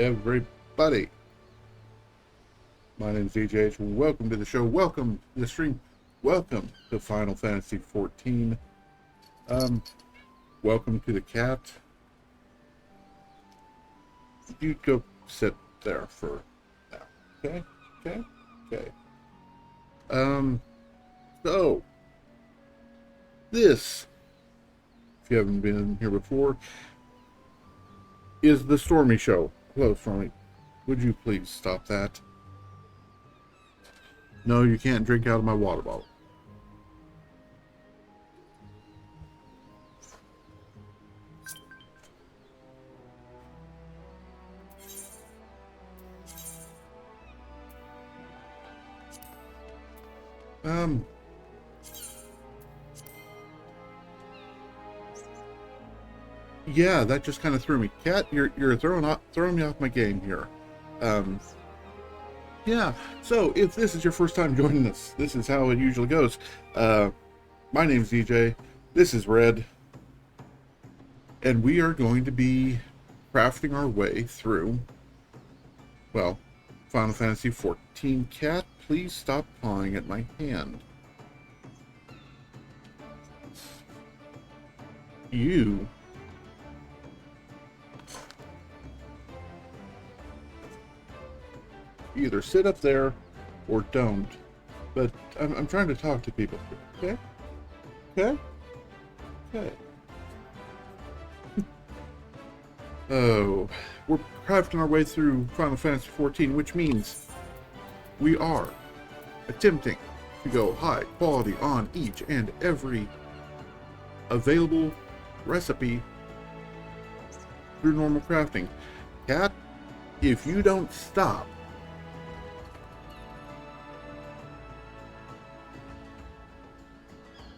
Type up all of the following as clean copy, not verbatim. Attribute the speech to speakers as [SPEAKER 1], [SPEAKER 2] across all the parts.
[SPEAKER 1] everybody. My name's DJH. Welcome to the show. Welcome to the stream. Welcome to Final Fantasy 14. Welcome to the cat. You go sit there for now. Okay? Okay? Okay. So this, if you haven't been here before, is the Stormy Show. Hello, Stormy. Would you please stop that? No, you can't drink out of my water bottle. Yeah, that just kind of threw me. Cat, you're throwing me off my game here. Yeah, so if this is your first time joining us, this is how it usually goes. My name's DJ, this is Red, and we are going to be crafting our way through, well, Final Fantasy 14. Cat, please stop pawing at my hand. You either sit up there or don't, but I'm trying to talk to people here. Okay? Okay? Oh, we're crafting our way through Final Fantasy 14, which means we are attempting to go high quality on each and every available recipe through normal crafting. Cat, if you don't stop,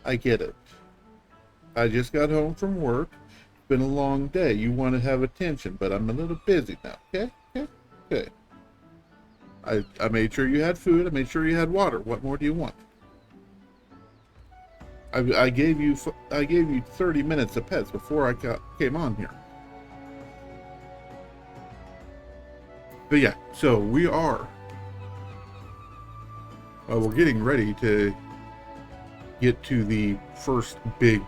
[SPEAKER 1] I get it. I just got home from work. It's been a long day. You want to have attention, but I'm a little busy now. Okay? Okay. I made sure you had food. I made sure you had water. What more do you want? I gave you 30 minutes of pets before I came on here. But yeah, so we are. We're getting ready to get to the first big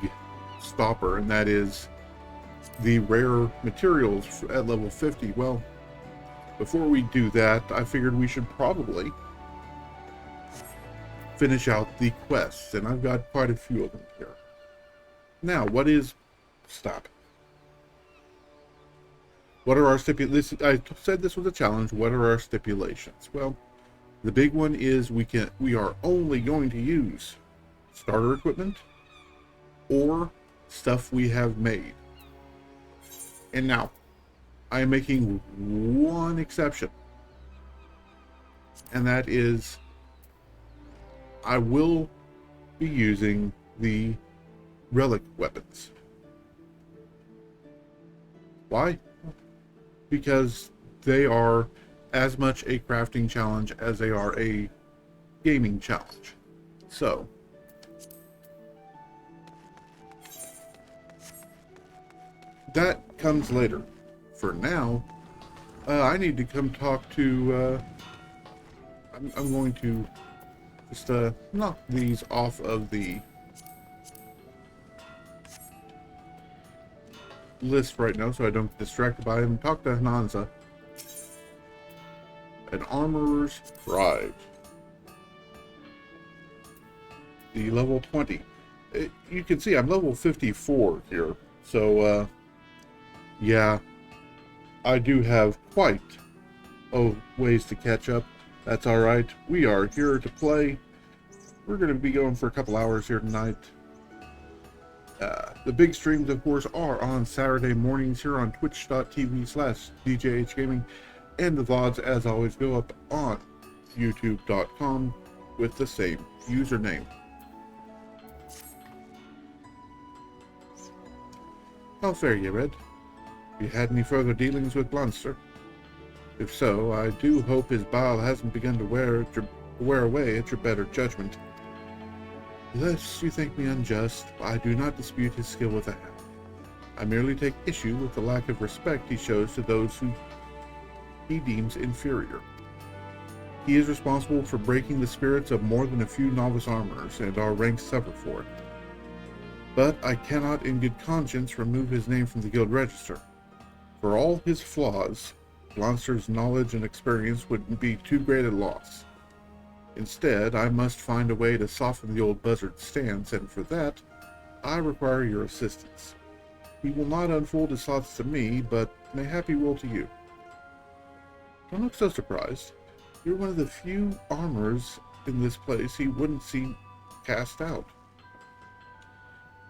[SPEAKER 1] stopper, and that is the rare materials at level 50. Well, before we do that, I figured we should probably finish out the quests, and I've got quite a few of them here. Now, what is... Stop. What are our stipulations? I said this was a challenge. What are our stipulations? Well, the big one is we are only going to use starter equipment or stuff we have made. And now I am making one exception, and that is I will be using the relic weapons. Why? Because they are as much a crafting challenge as they are a gaming challenge. So that comes later. For now, I need to come talk to, I'm going to just knock these off of the list right now so I don't get distracted by them. Talk to Hananza. An Armorer's Pride. The level 20. You can see I'm level 54 here. So, yeah, I do have quite ways to catch up. That's alright. We are here to play. We're going to be going for a couple hours here tonight. The big streams, of course, are on Saturday mornings here on twitch.tv/DJHgaming. And the VODs, as always, go up on youtube.com with the same username. How fare ye, Red? Have you had any further dealings with Blunster? If so, I do hope his bile hasn't begun to wear away at your better judgment. Lest you think me unjust, I do not dispute his skill with a hammer. I merely take issue with the lack of respect he shows to those who he deems inferior. He is responsible for breaking the spirits of more than a few novice armorers, and our ranks suffer for it. But I cannot in good conscience remove his name from the guild register. For all his flaws, Blonster's knowledge and experience would be too great a loss. Instead, I must find a way to soften the old buzzard's stance, and for that, I require your assistance. He will not unfold his thoughts to me, but mayhap he will to you. Don't look so surprised. You're one of the few armorers in this place he wouldn't see cast out.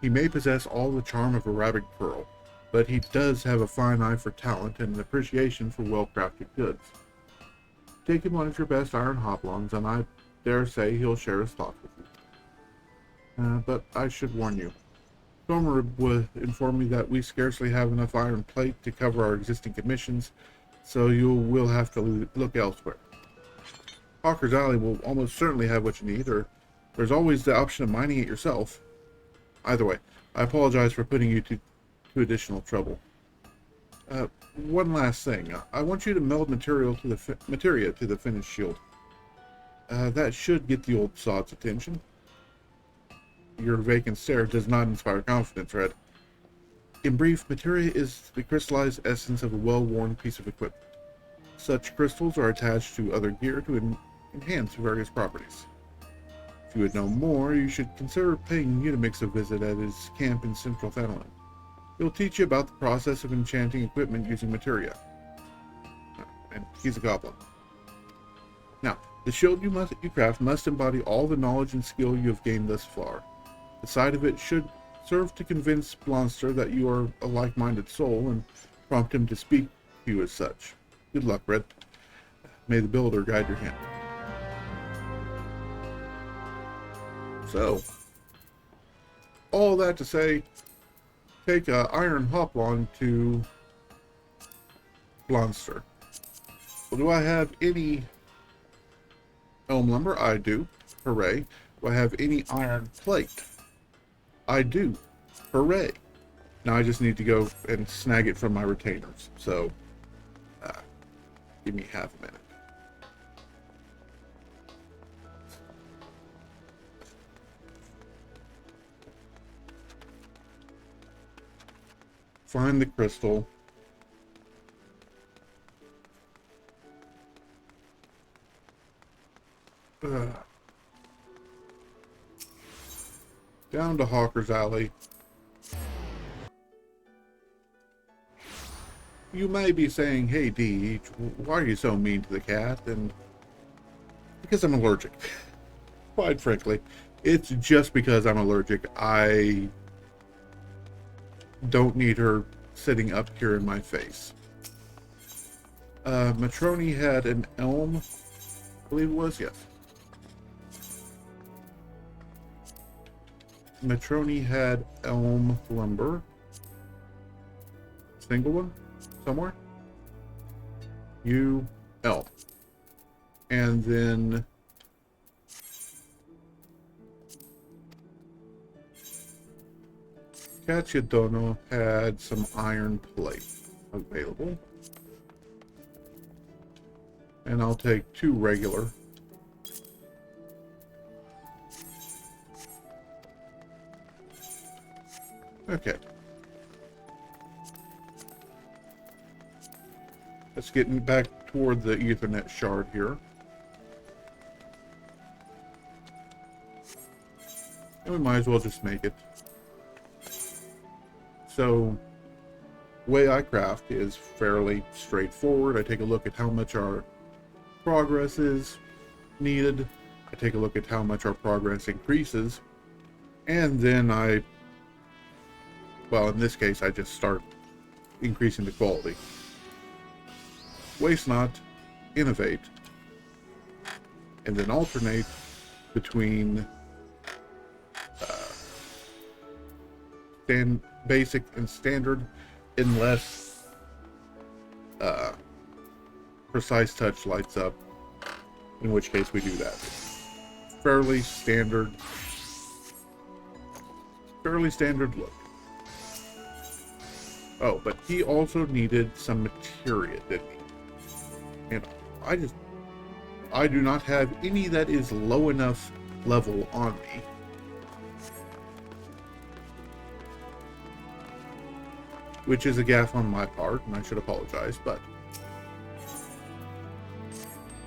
[SPEAKER 1] He may possess all the charm of a rabbit pearl, but he does have a fine eye for talent and an appreciation for well-crafted goods. Take him one of your best iron hoplons, and I dare say he'll share his thoughts with you. But I should warn you. Stormer would inform me that we scarcely have enough iron plate to cover our existing commissions, so you will have to look elsewhere. Hawker's Alley will almost certainly have what you need, or there's always the option of mining it yourself. Either way, I apologize for putting you to additional trouble. One last thing. I want you to meld materia to the finished shield. That should get the old sod's attention. Your vacant stare does not inspire confidence, Red. In brief, materia is the crystallized essence of a well-worn piece of equipment. Such crystals are attached to other gear to enhance various properties. If you would know more, you should consider paying Unimix a visit at his camp in Central Thanalan. He'll teach you about the process of enchanting equipment using materia. And he's a goblin. Now, the shield you craft must embody all the knowledge and skill you have gained thus far. The sight of it should serve to convince Blonster that you are a like-minded soul and prompt him to speak to you as such. Good luck, Red. May the builder guide your hand. So, all that to say, take iron hoplon to Blonster. Well, do I have any elm lumber? I do. Hooray. Do I have any iron plate? I do. Hooray. Now I just need to go and snag it from my retainers. So, give me half a minute. Find the crystal. Down to Hawker's Alley. You may be saying, hey D, why are you so mean to the cat? And because I'm allergic. Quite frankly, it's just because I'm allergic. I don't need her sitting up here in my face. Matroni had an elm, I believe it was, yes. Matroni had elm lumber. Single one? Somewhere? elm. And then Cacciadono had some iron plate available. And I'll take 2 regular. Okay. Let's get back toward the Ethernet shard here. And we might as well just make it. So, the way I craft is fairly straightforward. I take a look at how much our progress is needed. I take a look at how much our progress increases. And then well, in this case, I just start increasing the quality. Waste not, innovate, and then alternate between basic and standard, unless precise touch lights up, in which case we do that. Fairly standard look. Oh, but he also needed some materia, didn't he? And I do not have any that is low enough level on me. Which is a gaffe on my part, and I should apologize, but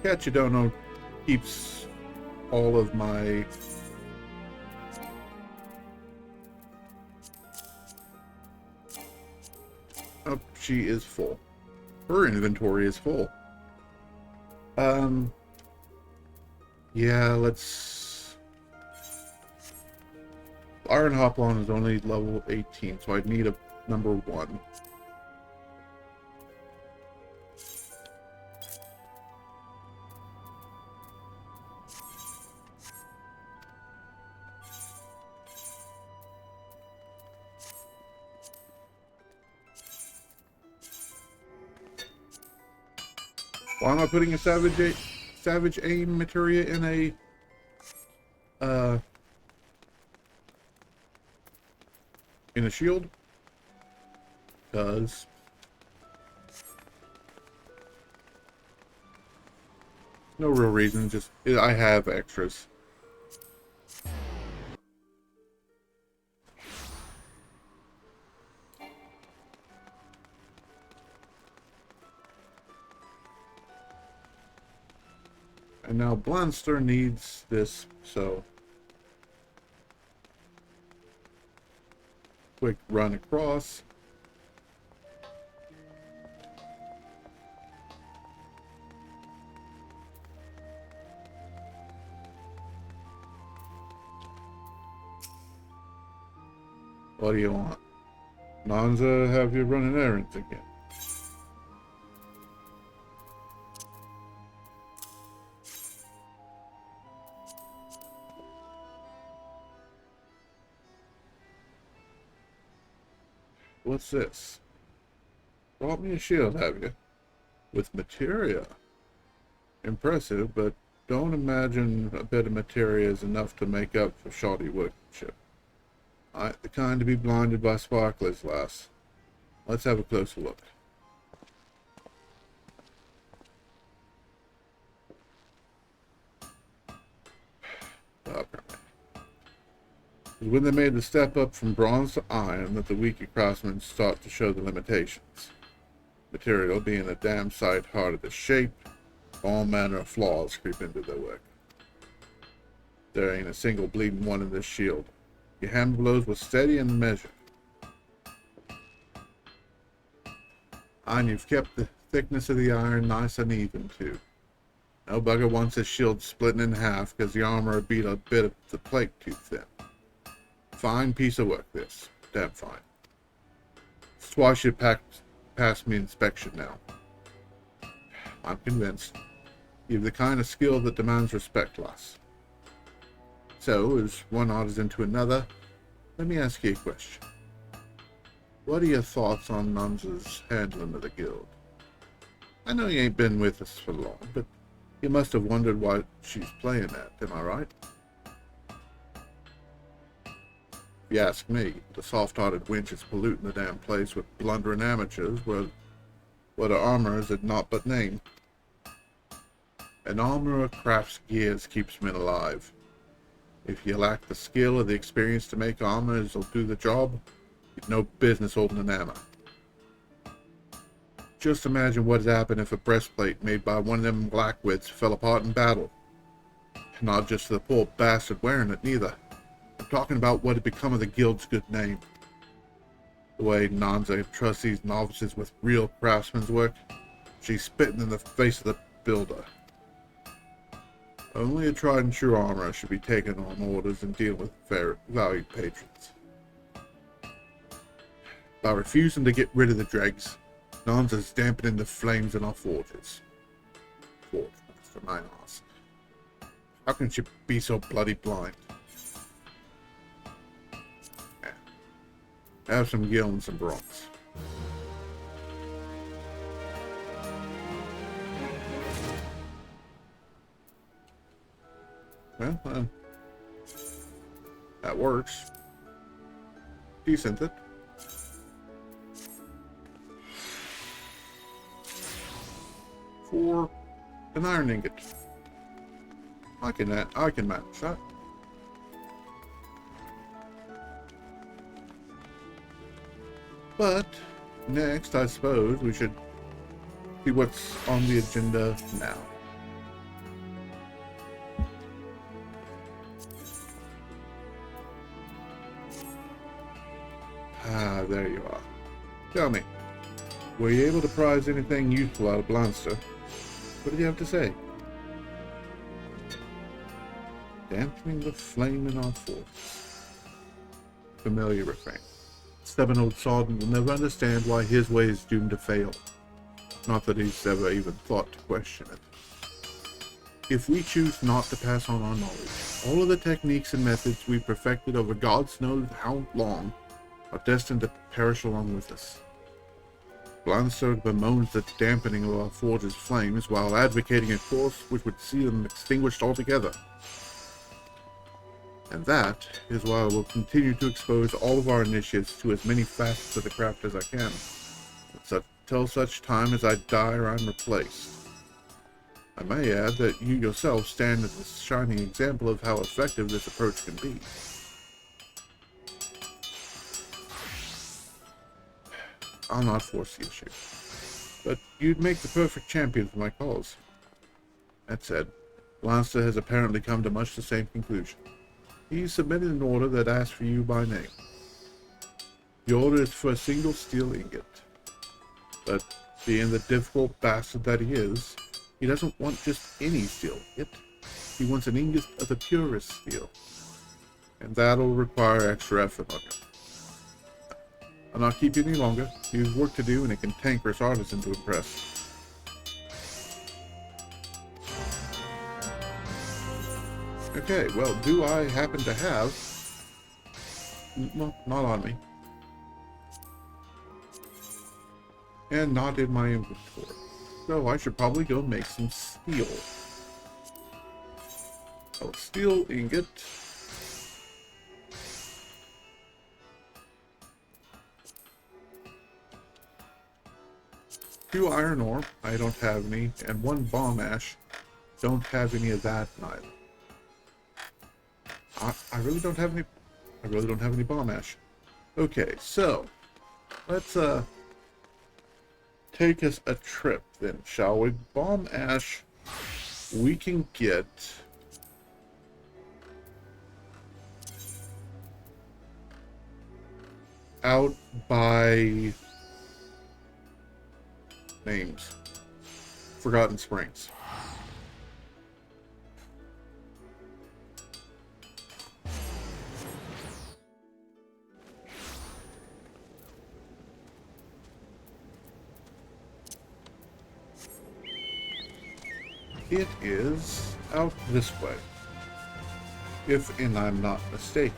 [SPEAKER 1] Cat You Don't Know keeps all of my oh, she is full. Her inventory is full. Yeah, let's... Iron Hoplon is only level 18, so I'd need a number 1. Why am I putting a savage aim materia in a shield? Because no real reason, just I have extras. And now Blunster needs this, so quick run across. What do you want? Nanza have you running errands again? What's this? Brought me a shield, have you? With materia. Impressive, but don't imagine a bit of materia is enough to make up for shoddy workmanship. I ain't the kind to be blinded by sparklers, lass. Let's have a closer look. Okay. When they made the step up from bronze to iron that the weaker craftsmen start to show the limitations. Material being a damn sight harder to shape, all manner of flaws creep into their work. There ain't a single bleeding one in this shield. Your hammer blows were steady and measured. And you've kept the thickness of the iron nice and even, too. No bugger wants his shield splitting in half because the armor beat a bit of the plate too thin. Fine piece of work, this. Damn fine. That's why she passed me inspection now. I'm convinced. You've the kind of skill that demands respect, lass. So, as one orders into another, let me ask you a question. What are your thoughts on Nunza's handling of the guild? I know you ain't been with us for long, but you must have wondered what she's playing at, am I right? If you ask me, the soft-hearted wench is polluting the damn place with blundering amateurs where the armorers had naught but name. An armorer crafts gears keeps men alive. If you lack the skill or the experience to make armor that'll do the job, you've no business holding an hammer. Just imagine what'd happen if a breastplate made by one of them blackwits fell apart in battle. Not just the poor bastard wearing it, neither. I'm talking about what had become of the guild's good name. The way Nanza trusts these novices with real craftsman's work, she's spitting in the face of the builder. Only a tried and true armorer should be taken on orders and deal with valued patrons. By refusing to get rid of the dregs, Nanza's dampening the flames in our forges. Forge, for mine ass. How can she be so bloody blind? Have some gill and some bronze. Well, that works. Decent. It. for an iron ingot. I can manage that. But next, I suppose we should see what's on the agenda now. Ah, there you are. Tell me, were you able to prize anything useful out of Blanster? What did you have to say? Dampening the flame in our force. Familiar refrain. Stubborn-old Sodden will never understand why his way is doomed to fail. Not that he's ever even thought to question it. If we choose not to pass on our knowledge, all of the techniques and methods we perfected over gods knows how long are destined to perish along with us. Blanster bemoans the dampening of our forge's flames while advocating a course which would see them extinguished altogether. And that is why I will continue to expose all of our initiates to as many facets of the craft as I can, till such time as I die or I'm replaced. I may add that you yourself stand as a shining example of how effective this approach can be. I'll not force the issue, but you'd make the perfect champion for my cause. That said, Blanster has apparently come to much the same conclusion. He submitted an order that asked for you by name. The order is for a single steel ingot, but being the difficult bastard that he is, he doesn't want just any steel ingot. He wants an ingot of the purest steel, and that'll require extra effort on you. I'll not keep you any longer. You have work to do and a cantankerous artisan to impress. Okay, well, do I happen to have... Well, not on me. And not in my inventory. So I should probably go make some steel. Oh, steel ingot. Two iron ore, I don't have any, and one bomb ash, don't have any of that neither. I really don't have any bomb ash. Okay, so let's take us a trip then, shall we? Bomb ash we can get out by names. Forgotten Springs. It is out this way, and I'm not mistaken.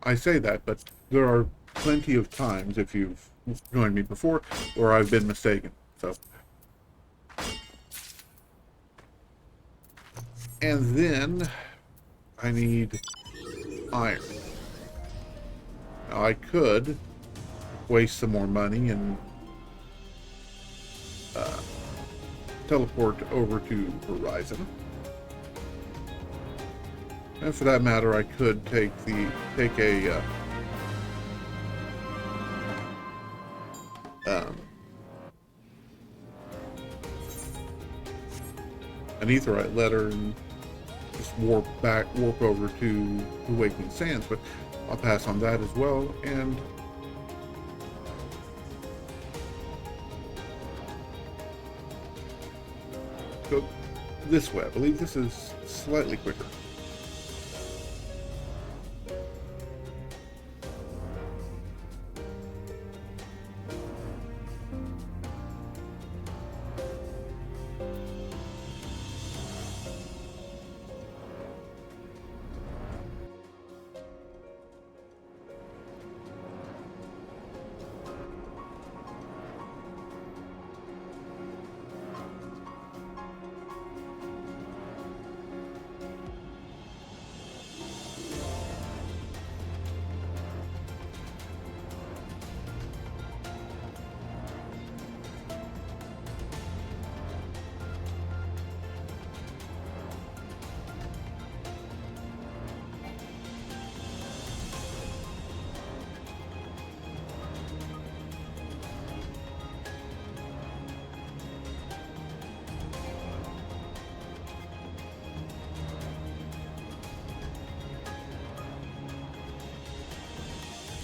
[SPEAKER 1] I say that, but there are plenty of times, if you've joined me before, where I've been mistaken. So, and then I need iron. Now, I could waste some more money and teleport over to Horizon. And for that matter, I could take a an aetherite letter and just warp over to the Waking Sands, but I'll pass on that as well and go this way. I believe this is slightly quicker.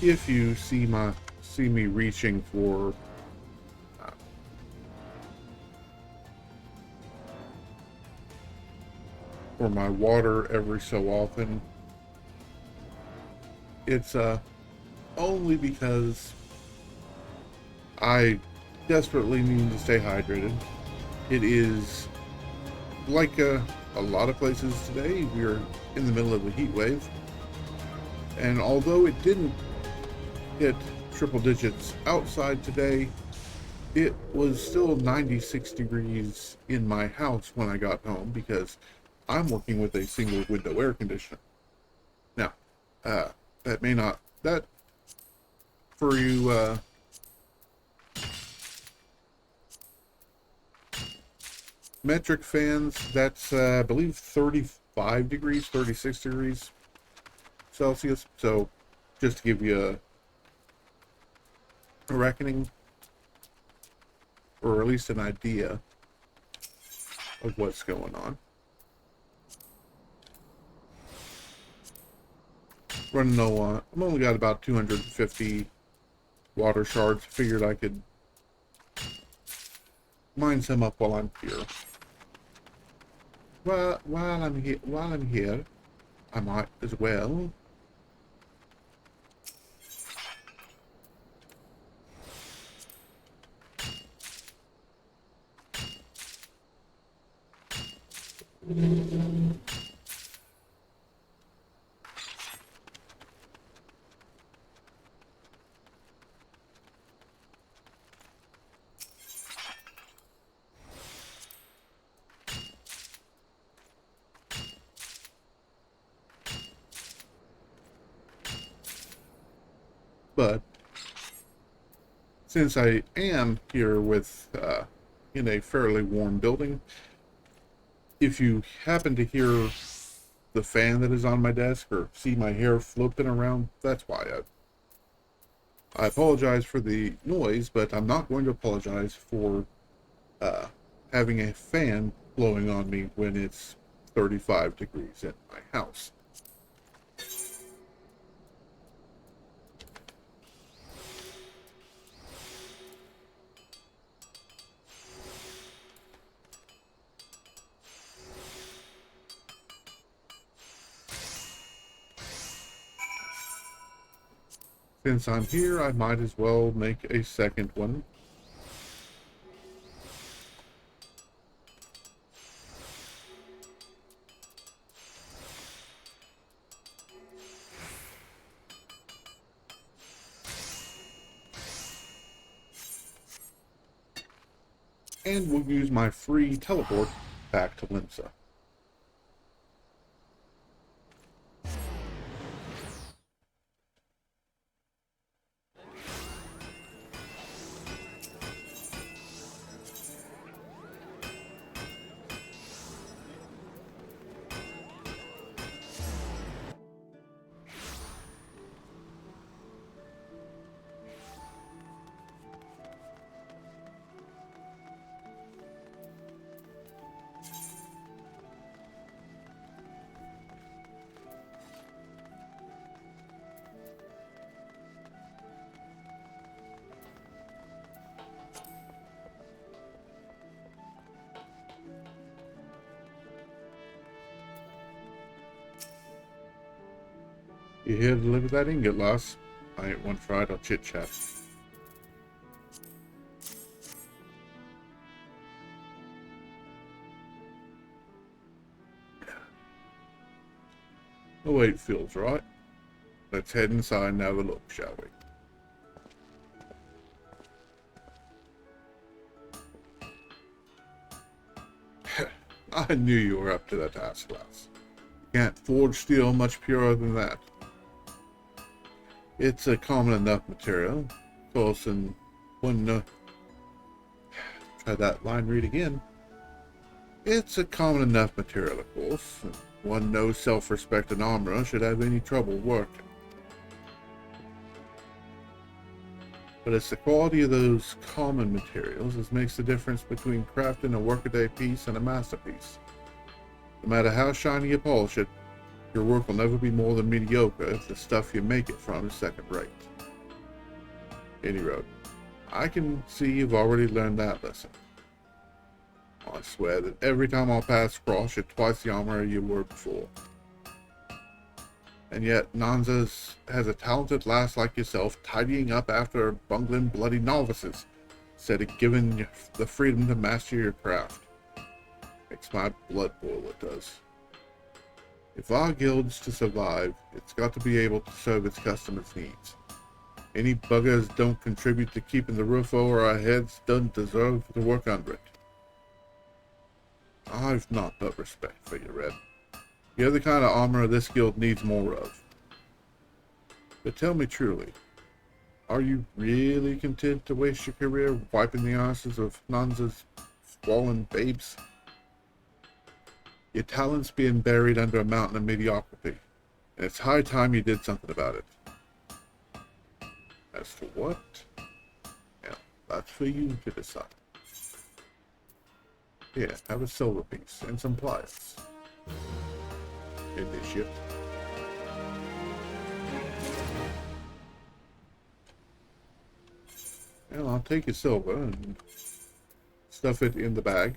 [SPEAKER 1] if you see me reaching for my water every so often, it's only because I desperately need to stay hydrated. It is like a lot of places today, we're in the middle of a heat wave, and although it didn't hit triple digits outside today, it was still 96 degrees in my house when I got home because I'm working with a single window air conditioner. Now, that for you metric fans, that's I believe 35 degrees, 36 degrees Celsius. So just to give you a reckoning, or at least an idea of what's going on. Running low on, I've only got about 250 water shards. Figured I could mine some up while I'm here. While I'm here, I might as well. But since I am here with in a fairly warm building, if you happen to hear the fan that is on my desk or see my hair flipping around, that's why. I apologize for the noise, but I'm not going to apologize for having a fan blowing on me when it's 35 degrees in my house. Since I'm here, I might as well make a second one. And we'll use my free teleport back to Limsa. You here to deliver that ingot, lass? I ain't one for idle chit-chat. The weight feels right. Let's head inside and have a look, shall we? I knew you were up to that task, lass. Can't forge steel much purer than that. It's a common enough material. Of course, and when try that line read again. It's a common enough material, of course. One no self-respecting armorer should have any trouble working. But it's the quality of those common materials that makes the difference between crafting a workaday piece and a masterpiece. No matter how shiny you polish it, your work will never be more than mediocre if the stuff you make it from is second rate. Any road. I can see you've already learned that lesson. I swear that every time I'll pass across you're twice the armor you were before. And yet Nanza's has a talented lass like yourself tidying up after bungling bloody novices, instead of giving you the freedom to master your craft. Makes my blood boil, it does. If our guild's to survive, it's got to be able to serve its customers' needs. Any buggers don't contribute to keeping the roof over our heads don't deserve to work under it. I've not but respect for you, Red. You're the kind of armor this guild needs more of. But tell me truly, are you really content to waste your career wiping the asses of Nanza's squalling babes? Your talent's being buried under a mountain of mediocrity, and it's high time you did something about it. As for what? Yeah, that's for you to decide. Here, have a silver piece and some pliers. Initiate. Well, I'll take your silver and stuff it in the bag.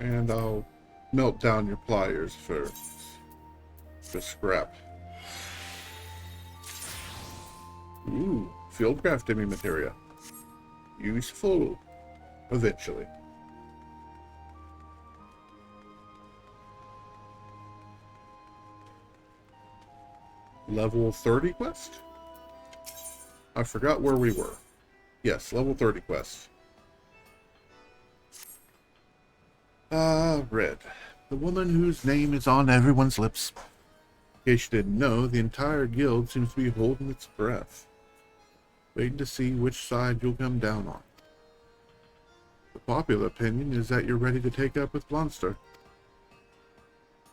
[SPEAKER 1] And I'll melt down your pliers for scrap. Ooh, fieldcraft materia. Useful. Eventually. Level 30 quest? I forgot where we were. Yes, level 30 quest. Red. The woman whose name is on everyone's lips. In case you didn't know, the entire guild seems to be holding its breath, waiting to see which side you'll come down on. The popular opinion is that you're ready to take up with Blonster.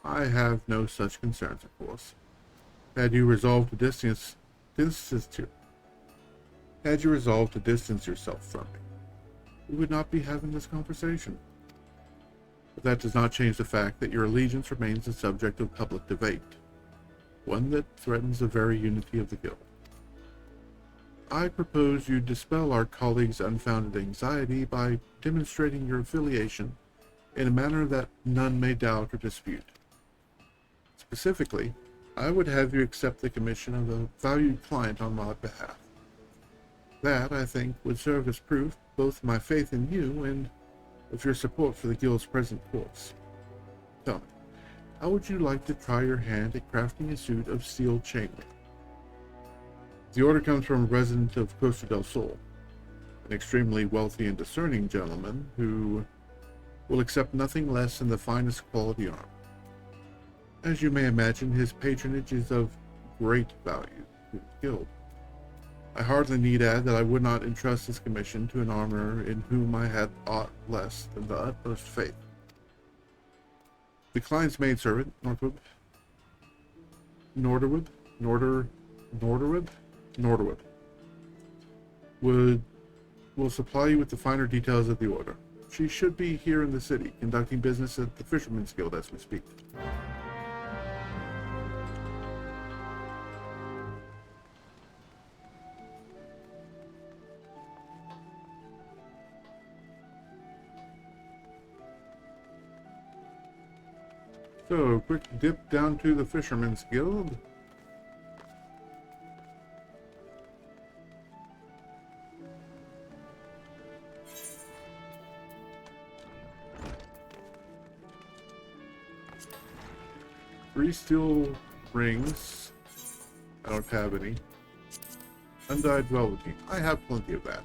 [SPEAKER 1] I have no such concerns, of course. Had you resolved to distance yourself from me, we would not be having this conversation. But that does not change the fact that your allegiance remains the subject of public debate, one that threatens the very unity of the guild. I propose you dispel our colleagues' unfounded anxiety by demonstrating your affiliation in a manner that none may doubt or dispute. Specifically, I would have you accept the commission of a valued client on my behalf. That, I think, would serve as proof both of my faith in you and of your support for the guild's present course. Tell me, how would you like to try your hand at crafting a suit of steel chainmail? The order comes from a resident of Costa del Sol, an extremely wealthy and discerning gentleman who will accept nothing less than the finest quality armor. As you may imagine, his patronage is of great value to the guild. I hardly need add that I would not entrust this commission to an armorer in whom I had aught less than the utmost faith. The client's maidservant, Norderwib, will supply you with the finer details of the order. She should be here in the city, conducting business at the Fisherman's Guild as we speak. So, quick dip down to the Fisherman's Guild. Three steel rings. I don't have any. Undyed velveteen. I have plenty of that.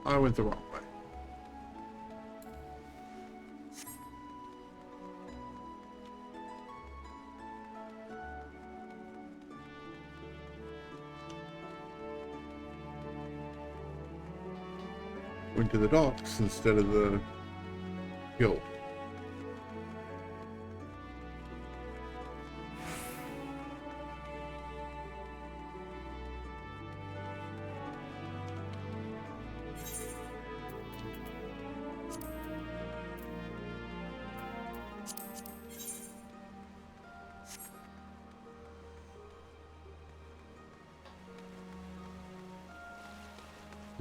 [SPEAKER 1] I went the wrong way. Went to the docks instead of the guild.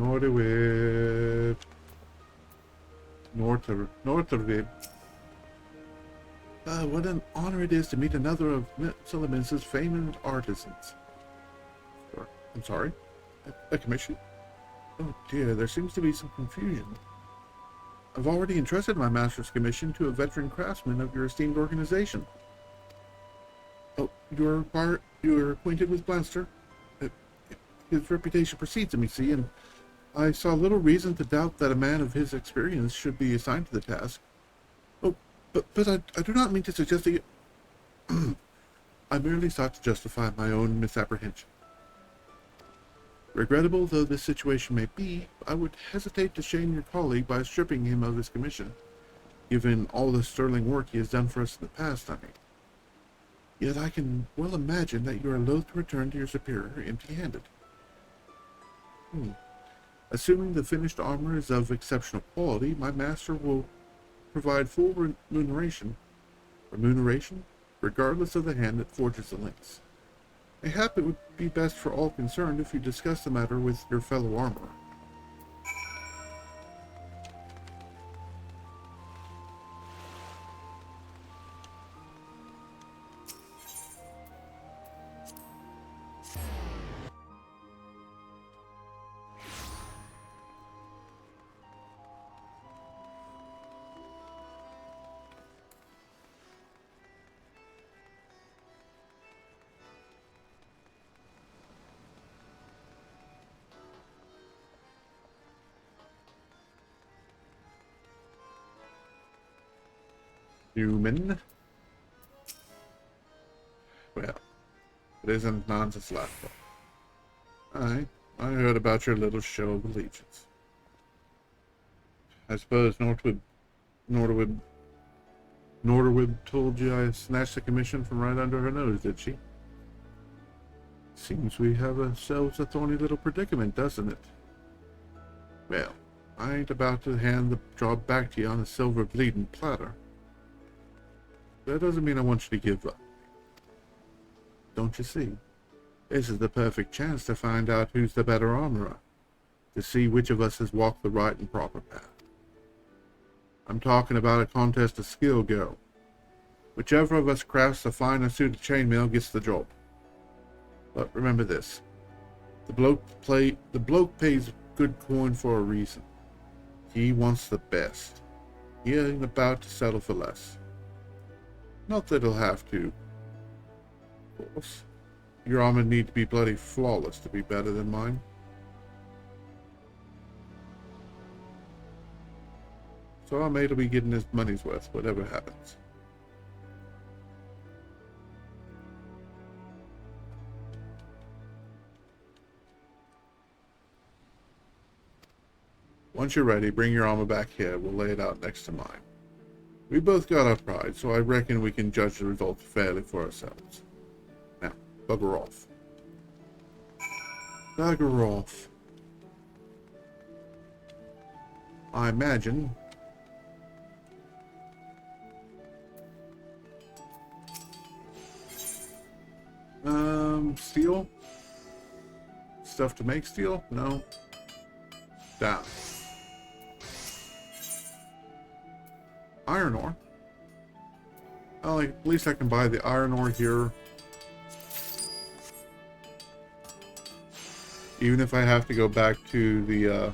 [SPEAKER 1] Norderwib. Northerwib. What an honor it is to meet another of Solomon's famed artisans. I'm sorry? A commission? Oh dear, there seems to be some confusion. I've already entrusted my master's commission to a veteran craftsman of your esteemed organization. Oh, you're acquainted with Blaster? His reputation precedes him, you see, and I saw little reason to doubt that a man of his experience should be assigned to the task. Oh, but I do not mean to suggest that you... I merely sought to justify my own misapprehension. Regrettable though this situation may be, I would hesitate to shame your colleague by stripping him of his commission, given all the sterling work he has done for us in the past, I mean. Yet I can well imagine that you are loath to return to your superior empty-handed. Assuming the finished armor is of exceptional quality, my master will provide full remuneration, regardless of the hand that forges the links. Mayhap it would be best for all concerned if you discuss the matter with your fellow armorer. Human. Well, it isn't nonsense laughter. I heard about your little show of allegiance. I suppose Norderwib told you I snatched the commission from right under her nose, did she? Seems we have ourselves a thorny little predicament, doesn't it? Well, I ain't about to hand the job back to you on a silver bleeding platter. That doesn't mean I want you to give up. Don't you see? This is the perfect chance to find out who's the better armorer, to see which of us has walked the right and proper path. I'm talking about a contest of skill go. Whichever of us crafts the finer suit of chainmail gets the job. But remember this. The bloke pays good coin for a reason. He wants the best. He ain't about to settle for less. Not that he'll have to, of course. Your armor need to be bloody flawless to be better than mine. So our mate will be getting his money's worth, whatever happens. Once you're ready, bring your armor back here. We'll lay it out next to mine. We both got our pride, so I reckon we can judge the results fairly for ourselves. Now, bugger off. Bugger off. I imagine... steel? Stuff to make steel? No. Down. Iron ore. Well, at least I can buy the iron ore here. Even if I have to go back to the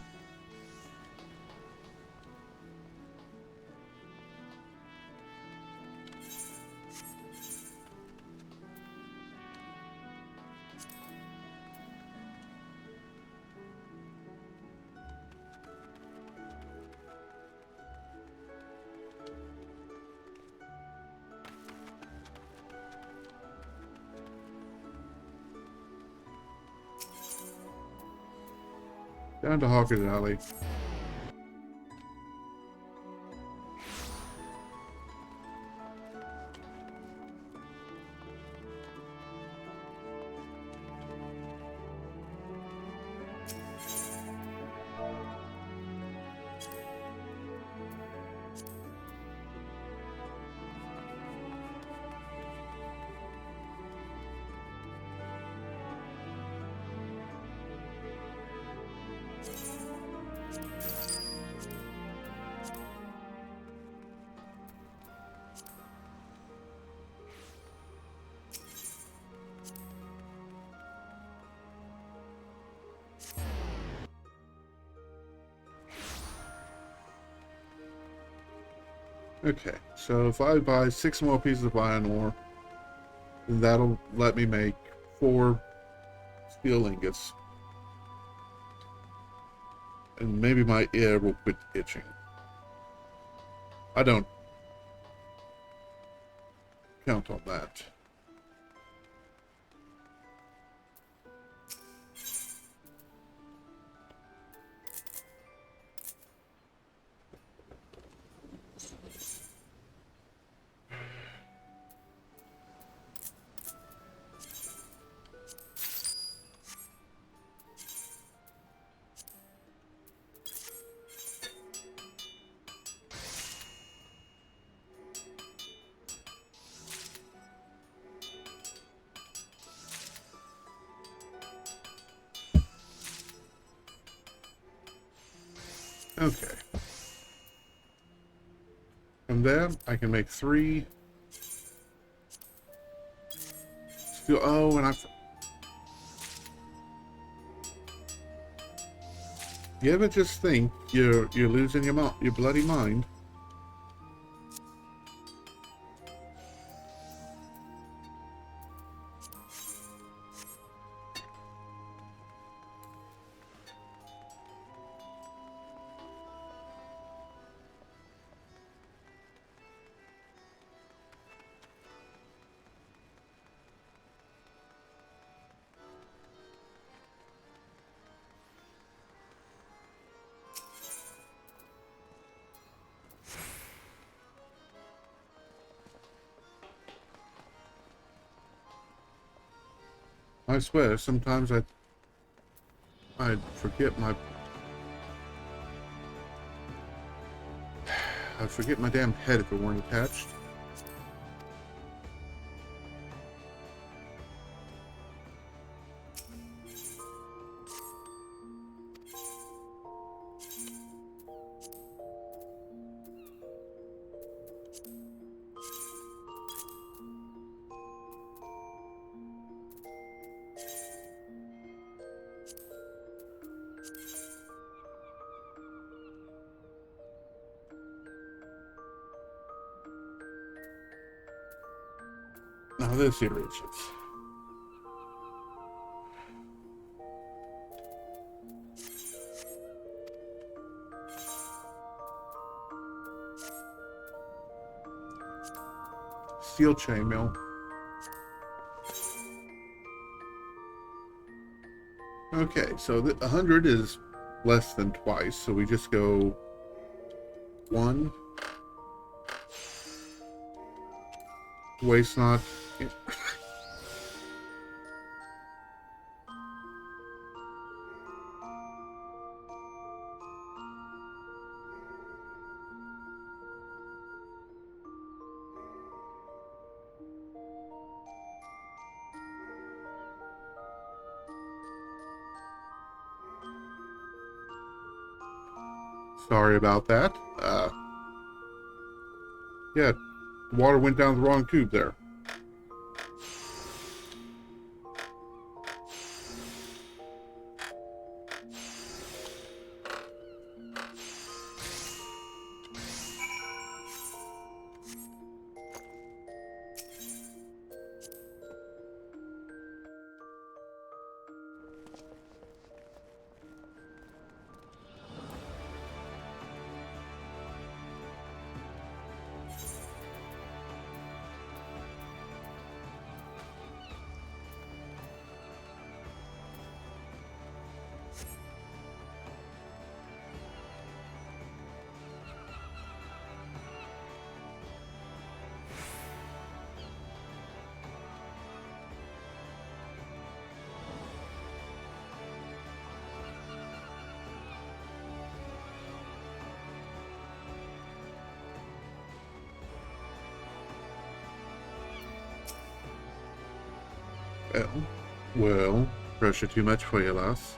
[SPEAKER 1] down to Hawker's Alley. Okay, so if I buy 6 more pieces of iron ore, then that'll let me make 4 steel ingots. And maybe my ear will quit itching. I don't count on that. Okay. From there, I can make 3 steel. Oh, and you ever just think you're losing your bloody mind? I swear, sometimes I'd forget my damn head if it weren't attached. Now this irritates. Steel chainmail. Okay, so 100 is less than twice, so we just go 1. Waste not. Sorry about that. Yeah, water went down the wrong tube there. Well, pressure too much for you, lass.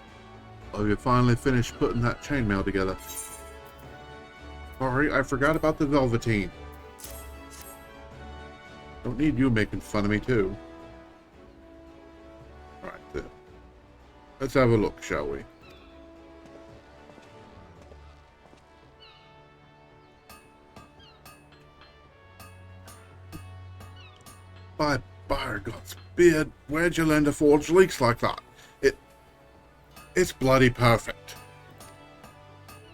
[SPEAKER 1] Oh, you finally finished putting that chainmail together. Sorry, I forgot about the velveteen. Don't need you making fun of me, too. Alright, then. Let's have a look, shall we? By God's beard, where'd you learn to forge leaks like that? It's bloody perfect.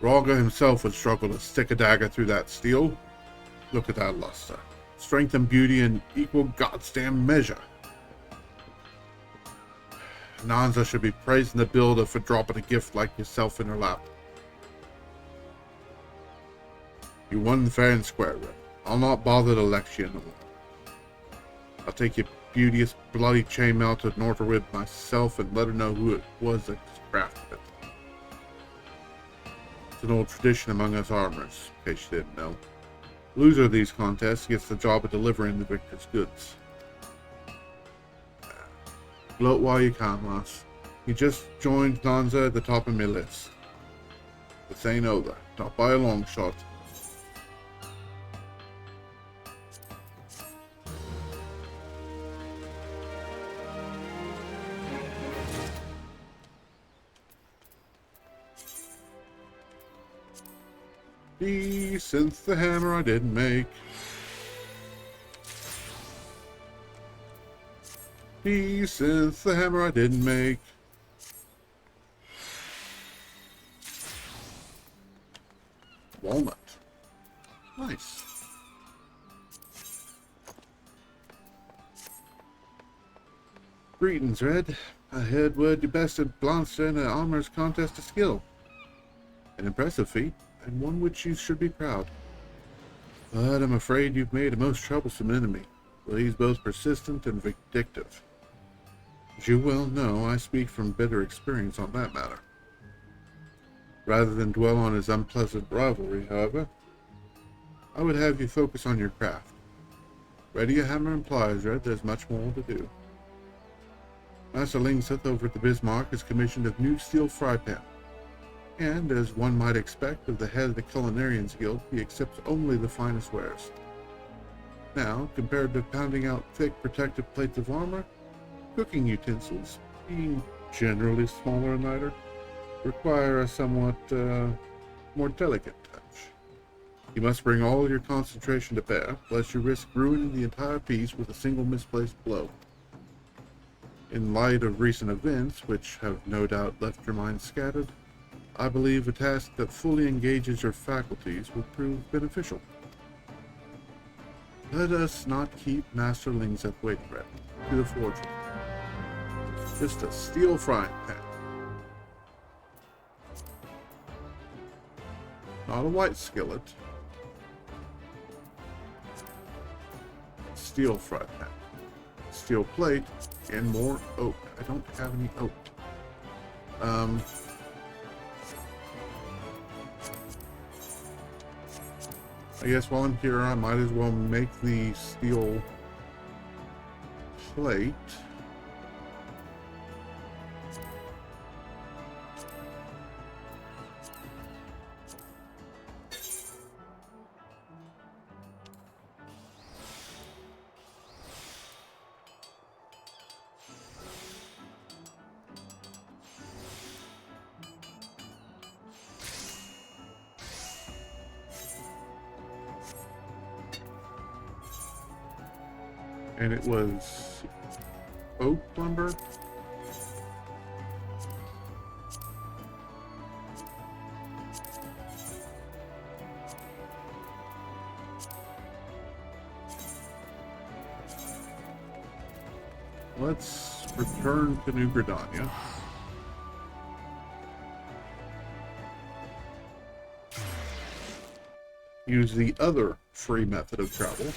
[SPEAKER 1] Raga himself would struggle to stick a dagger through that steel. Look at that luster. Strength and beauty in equal goddamn measure. Nanza should be praising the builder for dropping a gift like yourself in her lap. You won fair and square, Red. I'll not bother to lecture you no more. I'll take your beauteous bloody chainmail to Northerwood myself and let her know who it was that crafted it. It's an old tradition among us armorers, in case you didn't know. The loser of these contests gets the job of delivering the victor's goods. Gloat while you can, lass. You just joined Nanza at the top of my list. This ain't over, not by a long shot. Since the hammer I didn't make. Since the hammer I didn't make. Walnut. Nice. Greetings, Red. I heard word you bested Blonster in an armorer's contest of skill. An impressive feat, and one which you should be proud. But I'm afraid you've made a most troublesome enemy, for he's both persistent and vindictive. As you well know, I speak from bitter experience on that matter. Rather than dwell on his unpleasant rivalry, however, I would have you focus on your craft. Ready a hammer implies, Red, there's much more to do. Master Lingseth over at the Bismarck has commissioned a new steel fry pan. And, as one might expect of the head of the Culinarians Guild, he accepts only the finest wares. Now, compared to pounding out thick protective plates of armor, cooking utensils, being generally smaller and lighter, require a somewhat more delicate touch. You must bring all your concentration to bear, lest you risk ruining the entire piece with a single misplaced blow. In light of recent events, which have no doubt left your mind scattered, I believe a task that fully engages your faculties will prove beneficial. Let us not keep Master Lingseth waiting, Red. To the forge. Just a steel frying pan. Not a white skillet. Steel fry pan. Steel plate and more oak. I don't have any oak. I guess while I'm here, I might as well make the steel plate. And it was oak lumber. Let's return to New Gridania. Use the other free method of travel.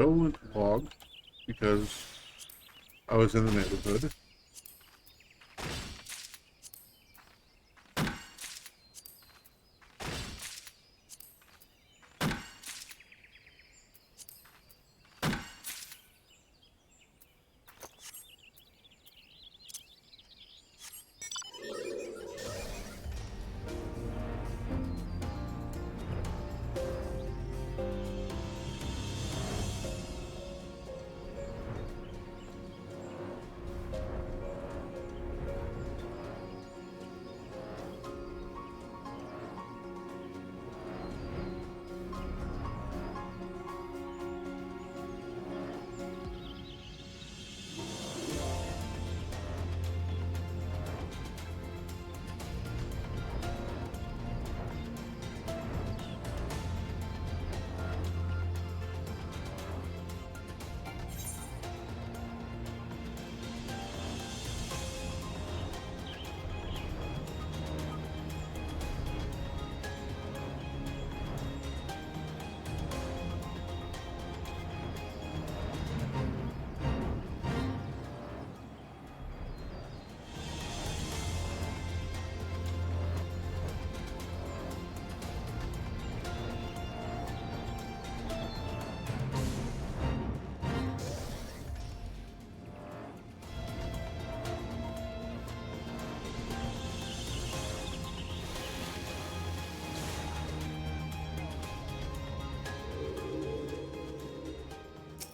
[SPEAKER 1] redolent log because I was in the neighborhood.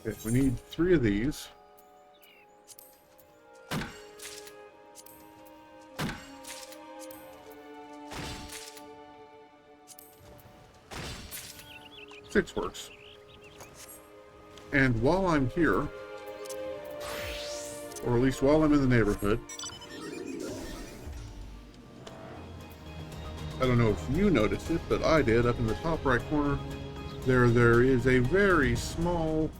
[SPEAKER 1] Okay, we need 3 of these. Six works. And while I'm here, or at least while I'm in the neighborhood, I don't know if you noticed it, but I did. Up in the top right corner, there is a very small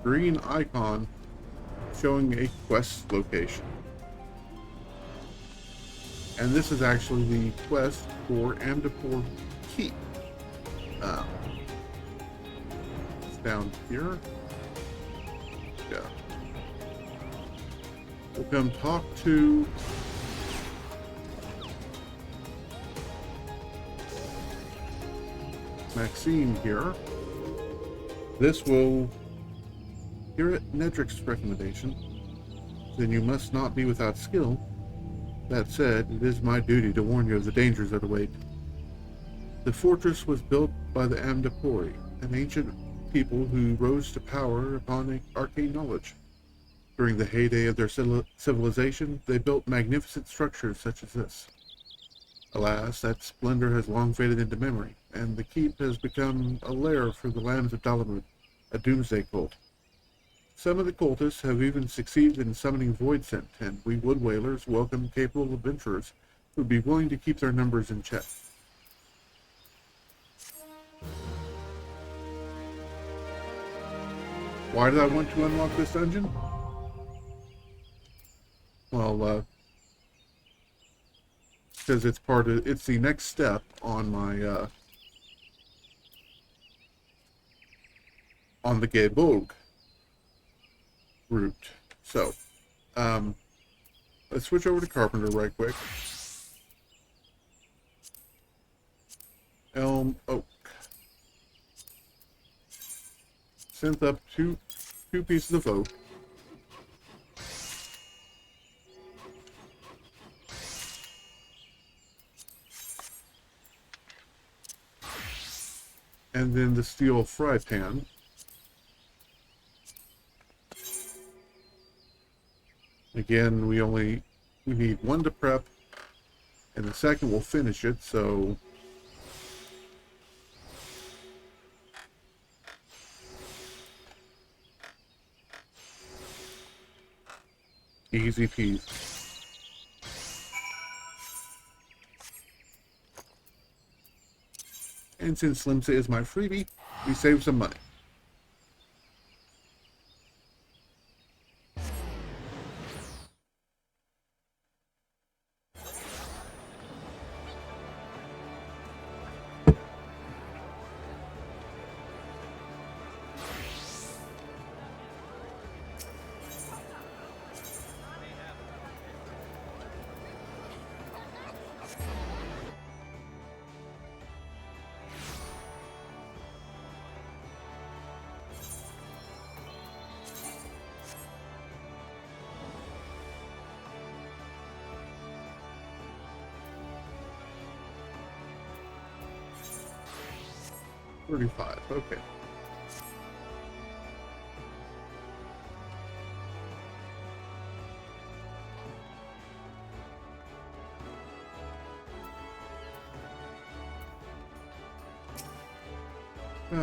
[SPEAKER 1] green icon showing a quest location. And this is actually the quest for Amdapor Keep. It's down here. Yeah. We'll come talk to Maxine here. This will hear it Nedric's recommendation. Then you must not be without skill. That said, it is my duty to warn you of the dangers that await. The fortress was built by the Amdapori, an ancient people who rose to power upon arcane knowledge. During the heyday of their civilization, they built magnificent structures such as this. Alas, that splendor has long faded into memory, and the keep has become a lair for the lambs of Dalamud, a doomsday cult. Some of the cultists have even succeeded in summoning Voidsent, and we Wood Whalers welcome capable adventurers who would be willing to keep their numbers in check. Why did I want to unlock this dungeon? Well, because it's the next step on my, on the Gaebog route. So, let's switch over to Carpenter right quick. Elm Oak. Synth up two pieces of oak. And then the steel fry pan. Again, we need one to prep, and the second will finish it, so easy peasy. And since Slimsa is my freebie, we save some money. 35, okay.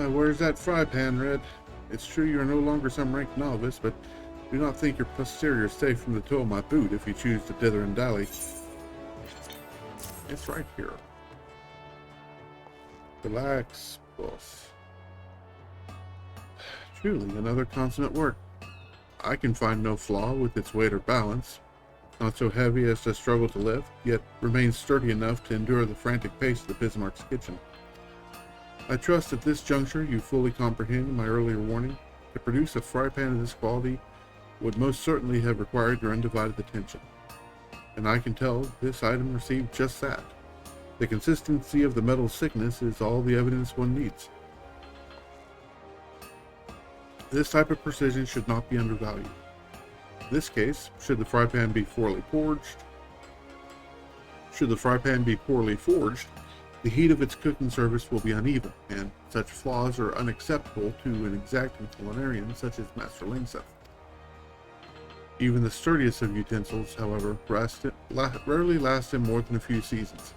[SPEAKER 1] Where's that fry pan, Red? It's true you are no longer some rank novice, but do not think your posterior is safe from the toe of my boot if you choose to dither and dally. It's right here. Relax, boss. Truly, another consummate work. I can find no flaw with its weight or balance. Not so heavy as to struggle to lift, yet remains sturdy enough to endure the frantic pace of the Bismarck's kitchen. I trust at this juncture you fully comprehend my earlier warning. To produce a fry pan of this quality would most certainly have required your undivided attention. And I can tell this item received just that. The consistency of the metal's thickness is all the evidence one needs. This type of precision should not be undervalued. In this case, should the fry pan be poorly forged, the heat of its cooking surface will be uneven, and such flaws are unacceptable to an exacting culinarian such as Master Lingseth. Even the sturdiest of utensils, however, rarely last him more than a few seasons.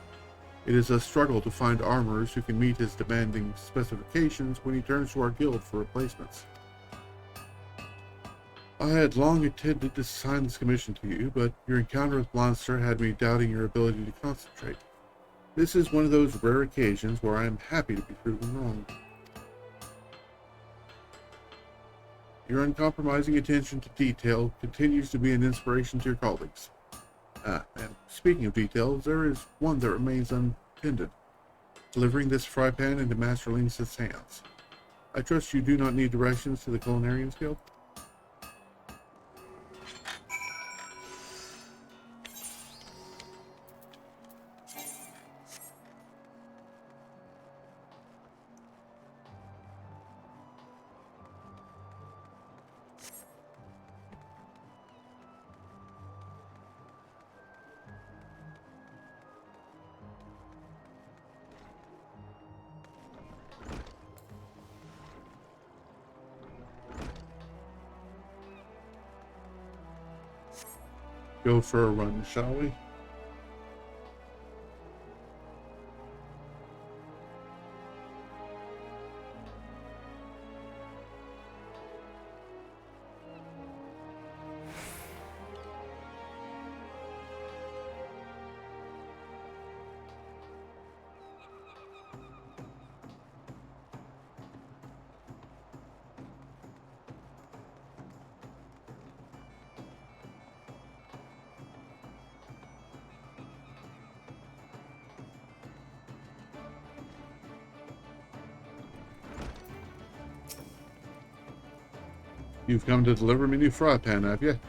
[SPEAKER 1] It is a struggle to find armorers who can meet his demanding specifications when he turns to our guild for replacements. I had long intended to assign this commission to you, but your encounter with Monster had me doubting your ability to concentrate. This is one of those rare occasions where I am happy to be proven wrong. Your uncompromising attention to detail continues to be an inspiration to your colleagues. And speaking of details, there is one that remains untended. Delivering this fry pan into Master Lingseth's hands. I trust you do not need directions to the Culinarians Guild? Go for a run, shall we? You've come to deliver me a new fry pan, have you?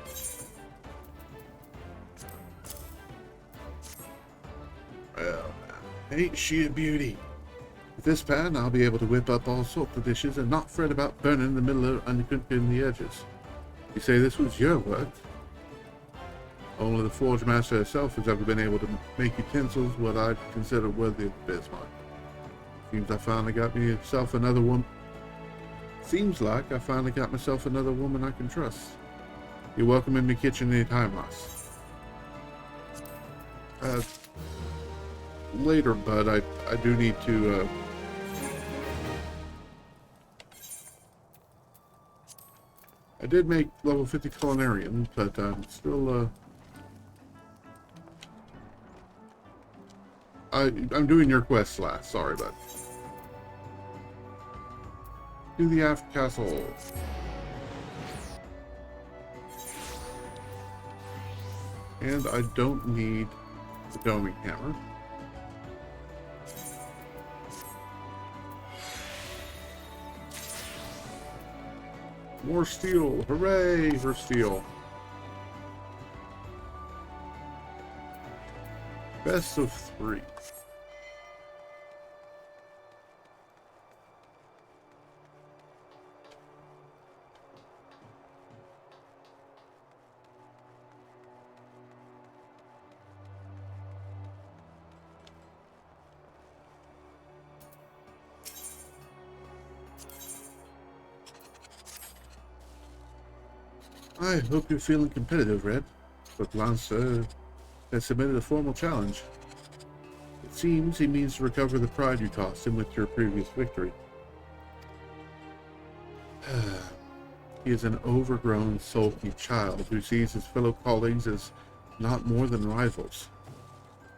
[SPEAKER 1] Well, ain't she a beauty? With this pan, I'll be able to whip up all sorts of dishes and not fret about burning in the middle of uncooking the edges. You say this was your work? Only the Forge Master herself has ever been able to make utensils what I'd consider worthy of Bismarck. Seems like I finally got myself another woman I can trust. You're welcome in my kitchen anytime, Ross. Later, bud, I do need to, I did make level 50 Culinarian, but I'm still, I'm doing your quest last. Sorry, bud. To the Aft Castle. And I don't need the doming hammer. More steel! Hooray for steel! Best of 3. I hope you're feeling competitive, Red. But Lancer has submitted a formal challenge. It seems he means to recover the pride you cost him with your previous victory. He is an overgrown, sulky child who sees his fellow colleagues as not more than rivals.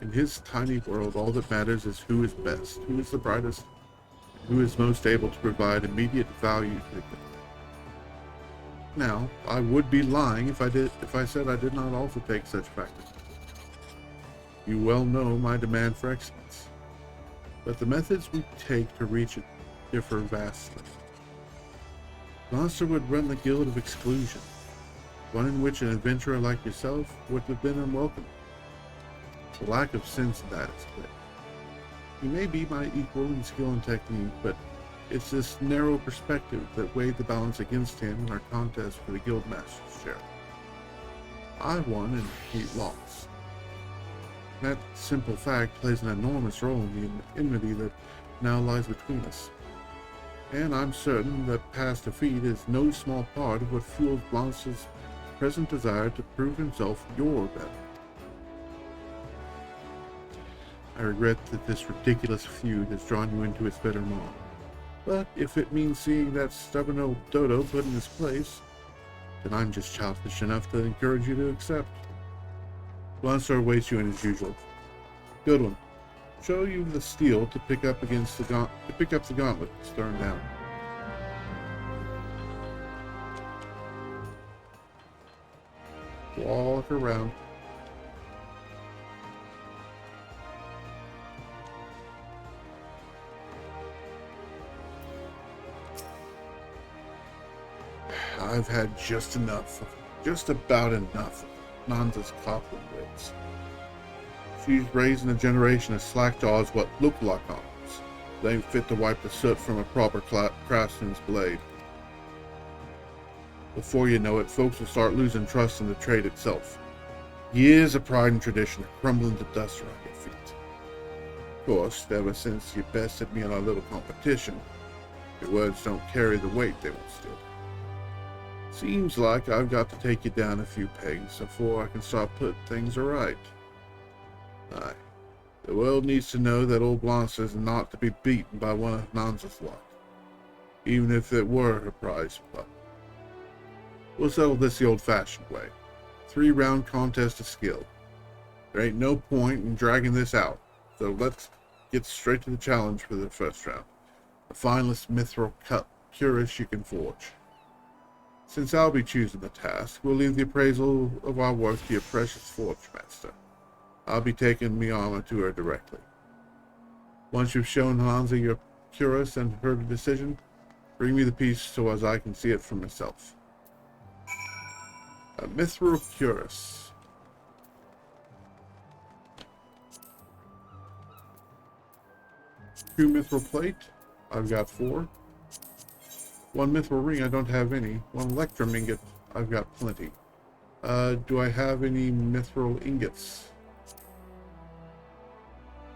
[SPEAKER 1] In his tiny world, all that matters is who is best, who is the brightest, and who is most able to provide immediate value to them. Now, I would be lying if I said I did not also take such factors. You well know my demand for excellence, but the methods we take to reach it differ vastly. Monster would run the Guild of Exclusion, one in which an adventurer like yourself would have been unwelcome. The lack of sense in that is clear. He may be my equal in skill and technique, but it's this narrow perspective that weighed the balance against him in our contest for the Guildmaster's chair. I won and he lost. That simple fact plays an enormous role in the enmity that now lies between us. And I'm certain that past defeat is no small part of what fuels Blance's present desire to prove himself your better. I regret that this ridiculous feud has drawn you into its bitter maw. But if it means seeing that stubborn old dodo put in his place, then I'm just childish enough to encourage you to accept. Lancer awaits you in his usual. Good one. Show you the steel to pick up against the gauntlet that's thrown down. Walk around. I've had just about enough of Nanza's coupling wits. She's raising a generation of slackjaws what look like arms. They ain't fit to wipe the soot from a proper craftsman's blade. Before you know it, folks will start losing trust in the trade itself. Years of pride and tradition are crumbling to dust around your feet. Of course, ever since you bested me in our little competition, your words don't carry the weight they once did. Seems like I've got to take you down a few pegs before I can start putting things right. Aye, the world needs to know that old Blanche is not to be beaten by one of Nanza's lot, even if it were her prize pup. We'll settle this the old-fashioned way. 3-round contest of skill. There ain't no point in dragging this out, so let's get straight to the challenge for the first round. The finest mithril cuirass you can forge. Since I'll be choosing the task, we'll leave the appraisal of our work to your precious forge master. I'll be taking me armor to her directly. Once you've shown Hansa your cuirass and heard a decision, bring me the piece so as I can see it for myself. A mithril cuirass. Two mithril plate. I've got 4. 1 mithril ring. I don't have any. 1 electrum ingot. I've got plenty. Do I have any mithril ingots?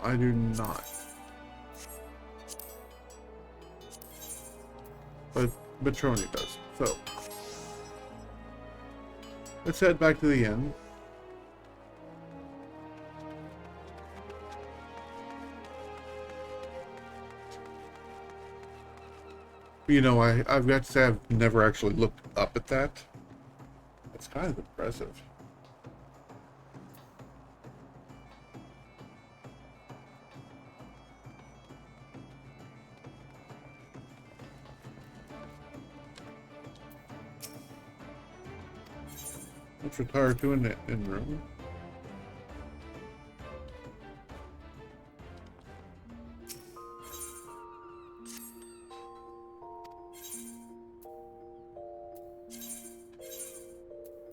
[SPEAKER 1] I do not. But Betroni does. So, let's head back to the inn. You know, I've got to say I've never actually looked up at that. It's kind of impressive. Let's retire to an inn room.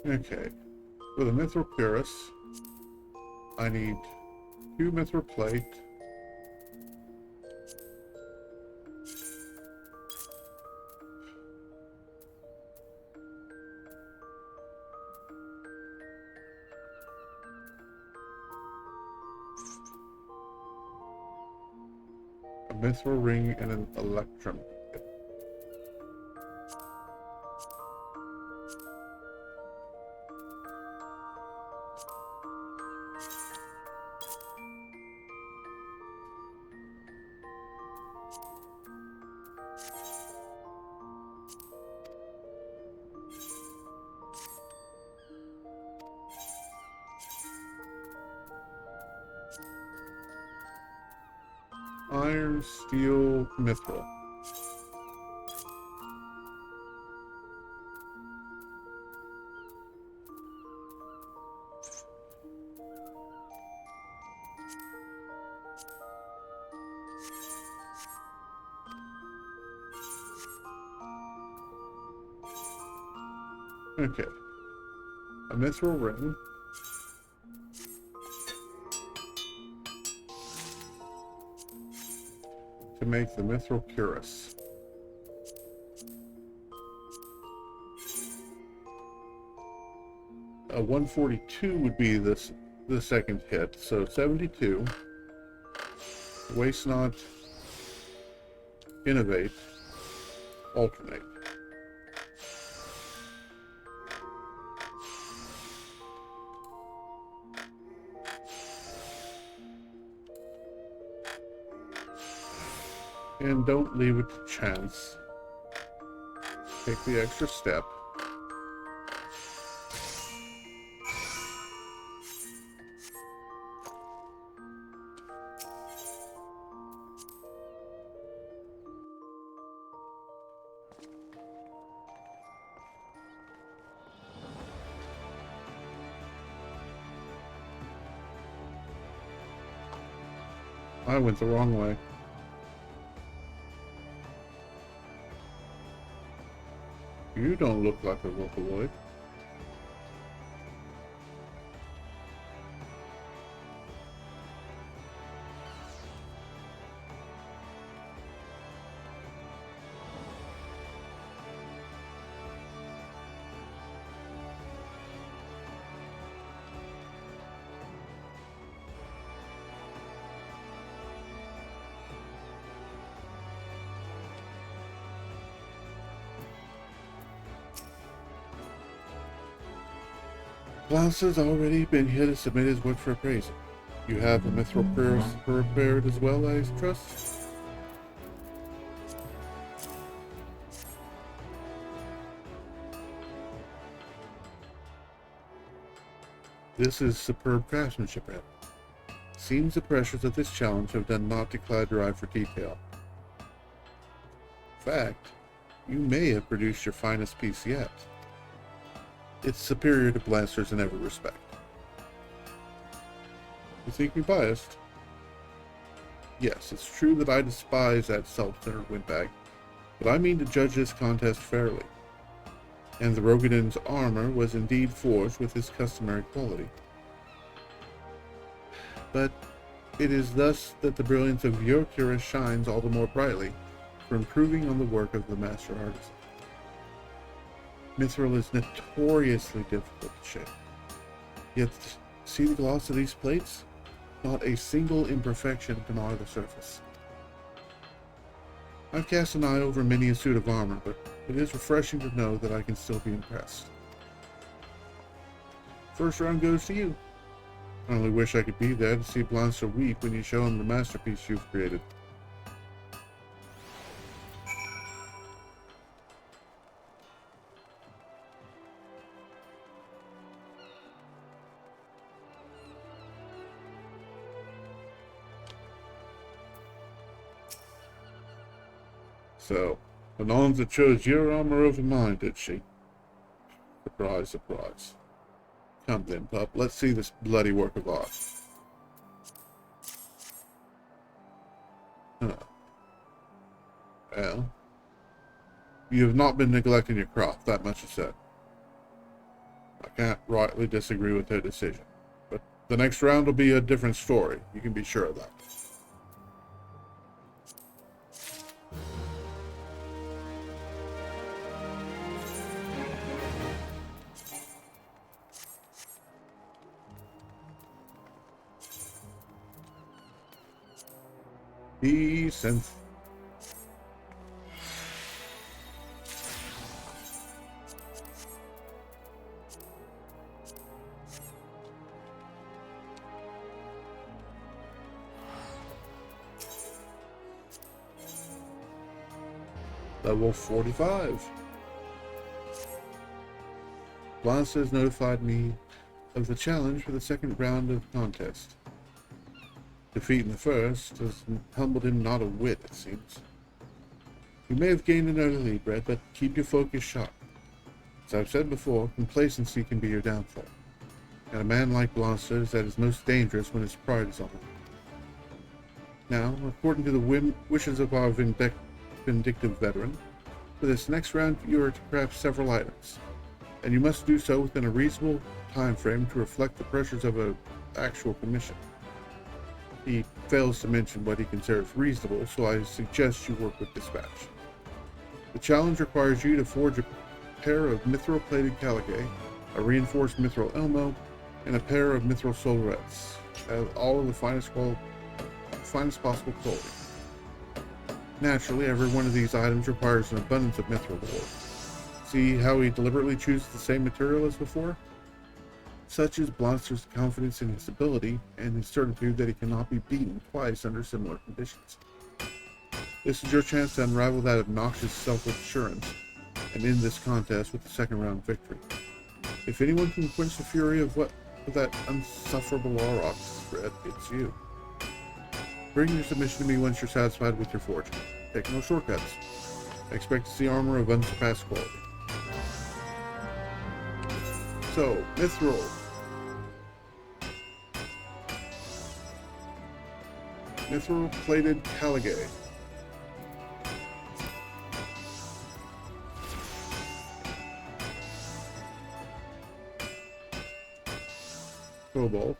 [SPEAKER 1] Okay, for the mithril cuirass, I need 2 mithril plate, a mithril ring, and an electrum. Iron, steel, mithril. Okay. A mithril ring. To make the mithril cuirass. A 142 would be the second hit, so 72. Waste not, innovate, alternate. And don't leave it to chance. Take the extra step. I went the wrong way. You don't look like a Vocaloid. Klaus has already been here to submit his work for appraisal. You have a mithril cuirass prepared as well, I trust? This is superb craftsmanship, Ed. Seems the pressures of this challenge have done naught to cloud your eye for detail. In fact, you may have produced your finest piece yet. It's superior to blasters in every respect. You think me biased? Yes, it's true that I despise that self-centered windbag, but I mean to judge this contest fairly. And the Rogadin's armor was indeed forged with his customary quality. But it is thus that the brilliance of your cuirass shines all the more brightly for improving on the work of the master artisan. Mithril is notoriously difficult to shape. Yet, see the gloss of these plates? Not a single imperfection can mar the surface. I've cast an eye over many a suit of armor, but it is refreshing to know that I can still be impressed. First round goes to you. I only wish I could be there to see Blanster weep when you show him the masterpiece you've created. So, Anonza chose your armor over mine, did she? Surprise, surprise. Come then, pup, let's see this bloody work of art. Huh. Well, you have not been neglecting your craft, that much is said. I can't rightly disagree with their decision, but the next round will be a different story, you can be sure of that. Peace and level 45. Blanca has notified me of the challenge for the second round of the contest. Defeating the first has humbled him not a whit, it seems. You may have gained another lead, Red, but keep your focus sharp. As I've said before, complacency can be your downfall. And a man like Blaster is at his most dangerous when his pride is on him. Now, according to the wishes of our vindictive veteran, for this next round you are to craft several items, and you must do so within a reasonable time frame to reflect the pressures of an actual commission. He fails to mention what he considers reasonable, so I suggest you work with dispatch. The challenge requires you to forge a pair of mithril-plated caligae, a reinforced mithril elmo, and a pair of mithril solerettes, all of the finest possible quality. Naturally, every one of these items requires an abundance of mithril ore. See how he deliberately chooses the same material as before? Such is Blaster's confidence in his ability and his certitude that he cannot be beaten twice under similar conditions. This is your chance to unravel that obnoxious self-assurance and end this contest with a second-round victory. If anyone can quench the fury of that insufferable Aurochs spread, it's you. Bring your submission to me once you're satisfied with your fortune. Take no shortcuts. I expect to see armor of unsurpassed quality. So, mithril. Mithril-plated caligae. Cobalt.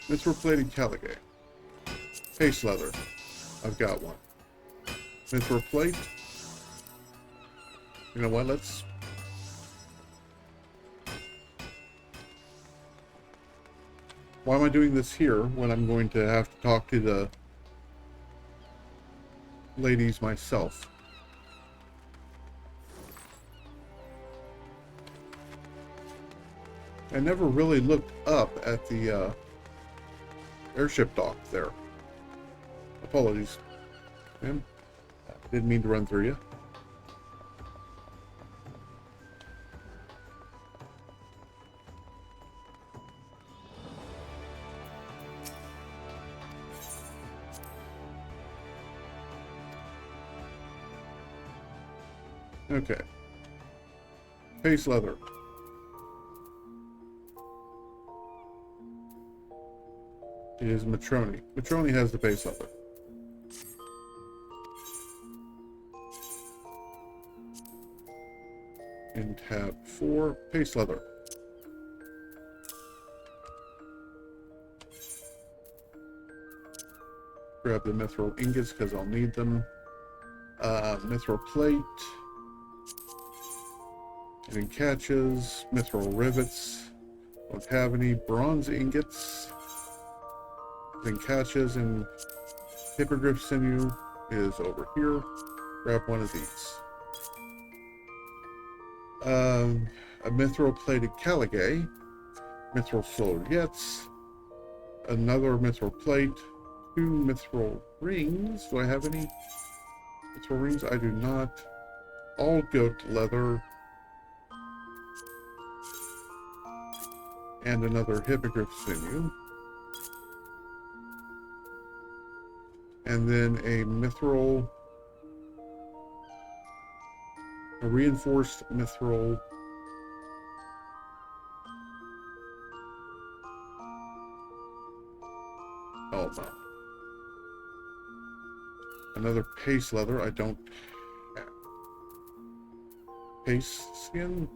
[SPEAKER 1] Mithril-plated caligae. Paste leather. I've got one. Mithril plate. You know what? Let's... Why am I doing this here when I'm going to have to talk to the ladies myself? I never really looked up at the airship dock there. Apologies, ma'am. Didn't mean to run through you. Okay. Paste leather. It is Matroni. Matroni has the paste leather. In tab 4, paste leather. Grab the mithril ingots because I'll need them. Mithril plate. Any catches, mithril rivets. Don't have any bronze ingots. Then catches and hippogriff sinew is over here. Grab one of these. A mithril plated caligae, mithril solerettes, another mithril plate, 2 mithril rings. Do I have any mithril rings? I do not. All goat leather. And another hippogriff sinew. And then a mithril, a reinforced mithril elbow. Another paste leather. I don't have. Paste skin.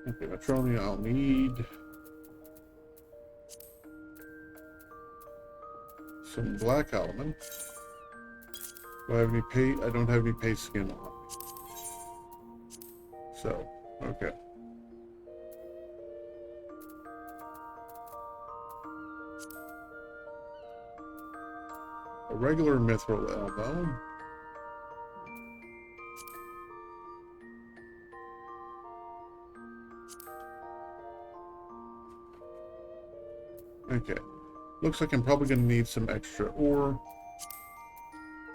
[SPEAKER 1] Okay, Matroni, I'll need some black element. Do I have any paste? I don't have any paste skin on. So, okay. A regular mithril elbow. Okay. Looks like I'm probably going to need some extra ore.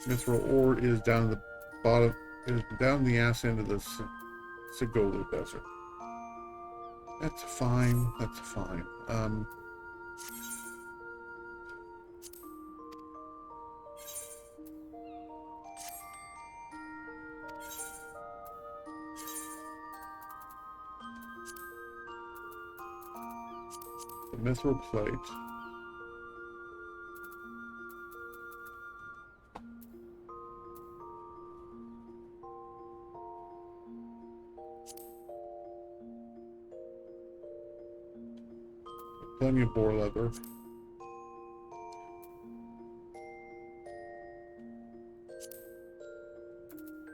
[SPEAKER 1] Mithril ore is down the bottom, is down the ass end of the Sigolu Desert. That's fine. That's fine. The mithril plate. Plenty of boar leather.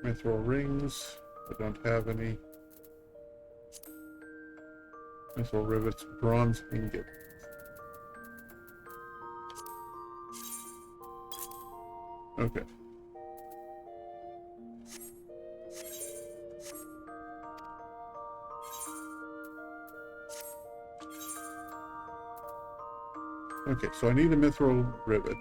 [SPEAKER 1] Mithril rings. I don't have any. Mithril rivets. Bronze ingot. Okay. Okay, so I need a mithril rivet.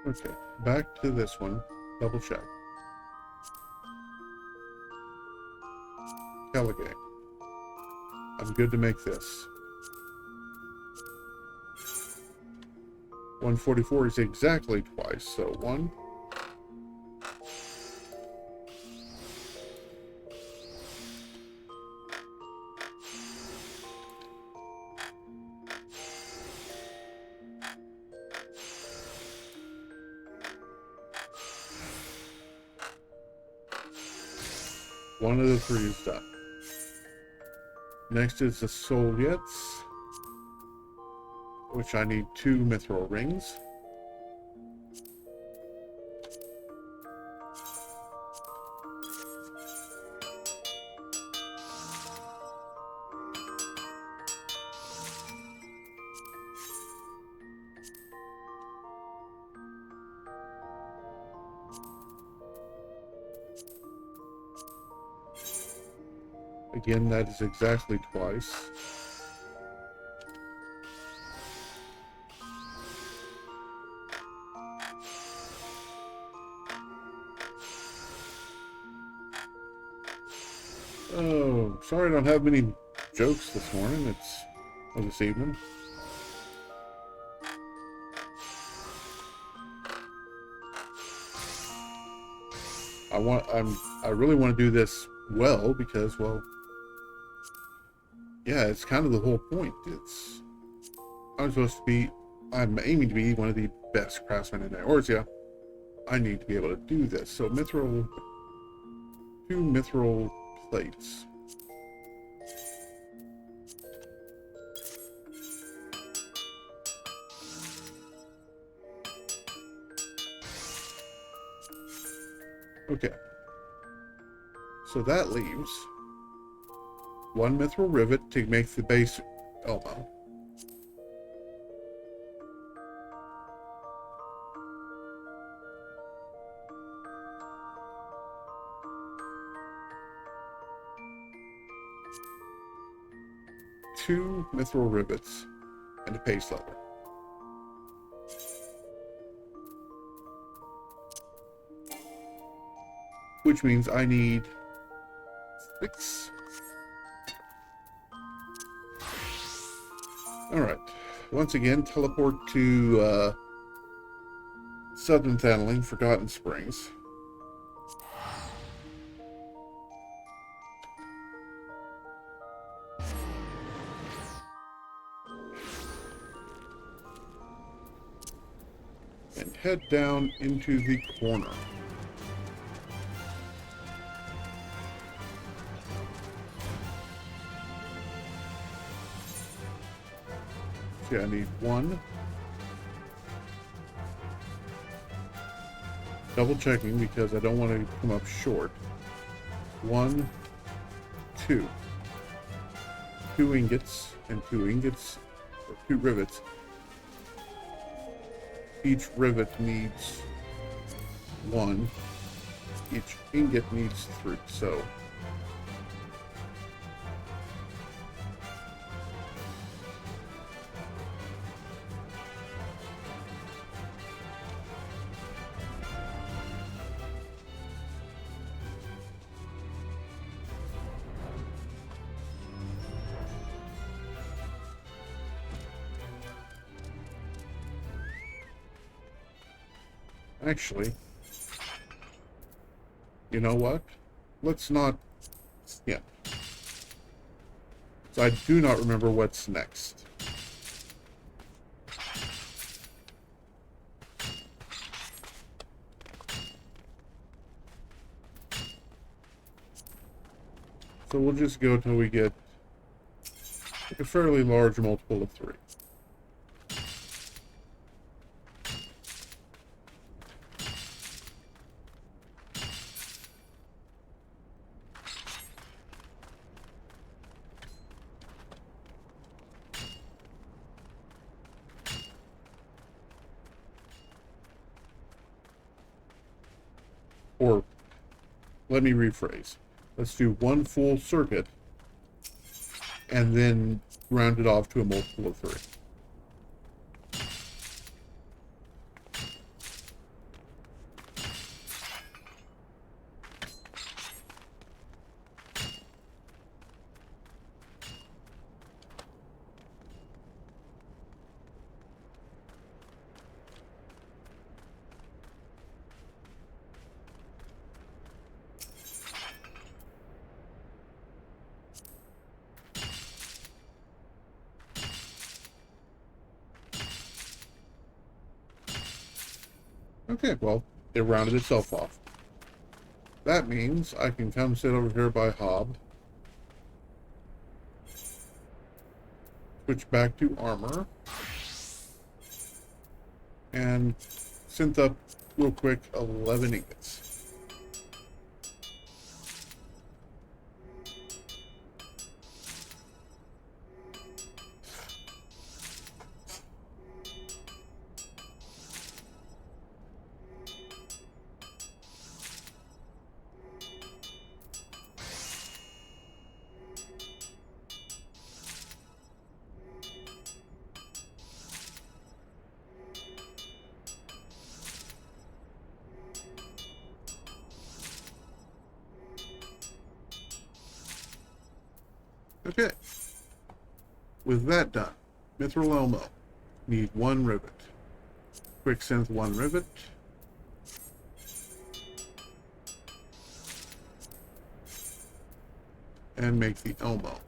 [SPEAKER 1] Okay, back to this one. Double check. Caligay. I'm good to make this. 144 is exactly twice, so 1. One of the 3 is done. Next is the Soviets, which I need 2 mithril rings. Again, that is exactly twice. Oh, sorry I don't have many jokes this morning. Or this evening. I really want to do this well because, well, yeah, it's kind of the whole point. I'm aiming to be one of the best craftsmen in Eorzea. I need to be able to do this. So mithril, 2 mithril plates. Okay. So that leaves 1 mithril rivet to make the base elbow. Two mithril rivets and a paste leather. Which means I need 6. Alright. Once again, teleport to Southern Thanaling, Forgotten Springs. And head down into the corner. Okay, I need 1. Double checking because I don't want to come up short. 1, 2. 2 ingots and 2 ingots, or 2 rivets. Each rivet needs 1. Each ingot needs 3. So actually, you know what? Let's not... Yeah. So I do not remember what's next. So we'll just go till we get a fairly large multiple of 3. Or, let me rephrase. Let's do 1 full circuit, and then round it off to a multiple of 3. Okay, well, it rounded itself off. That means I can come sit over here by Hob. Switch back to armor. And synth up real quick 11 ingots. Okay. With that done, Mithril Elmo. Need 1 rivet. Quick synth 1 rivet. And make the Elmo.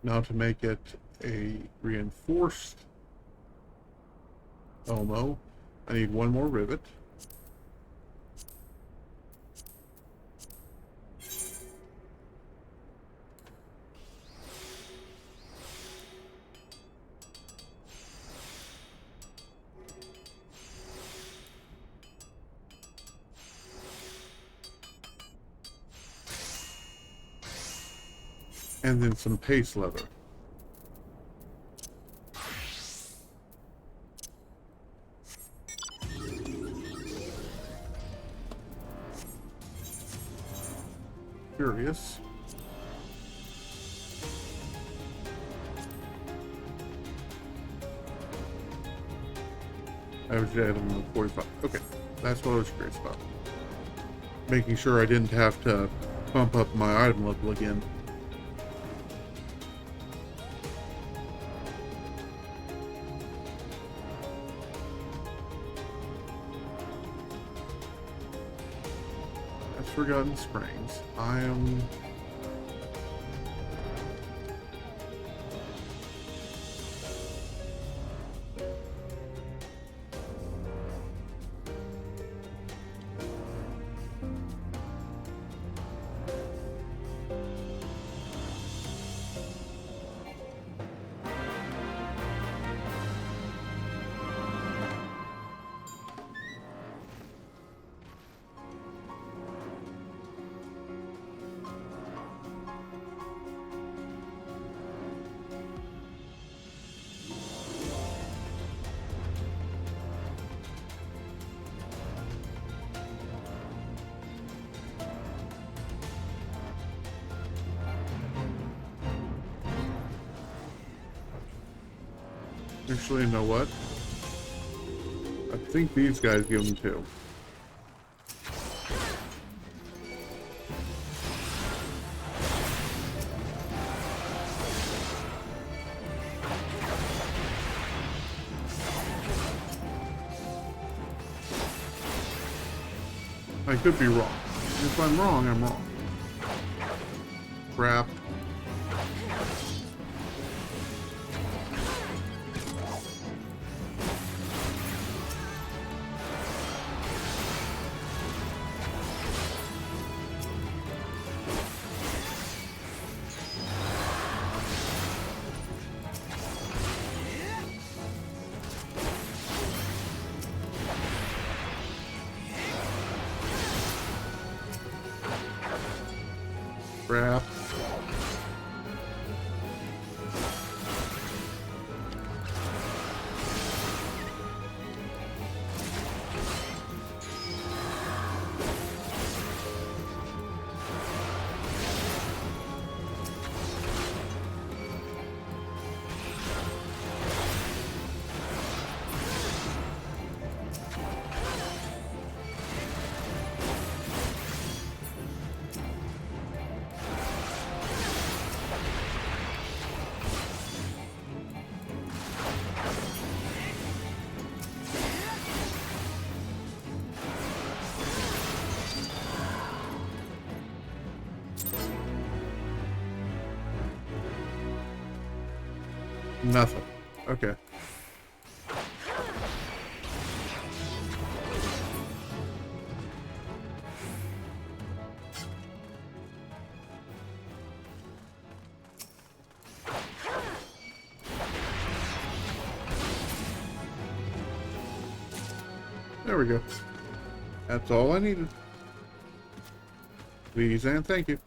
[SPEAKER 1] Now to make it a reinforced Elmo, I need 1 more rivet. And then some paste leather. Curious. Average item of 45. Okay, that's what I was curious about. Making sure I didn't have to bump up my item level again. Forgotten Springs. I am... Actually, you know what? I think these guys give them two. I could be wrong. If I'm wrong, I'm wrong. Crap. Crap. Nothing. Okay. There we go. That's all I needed. Please and thank you.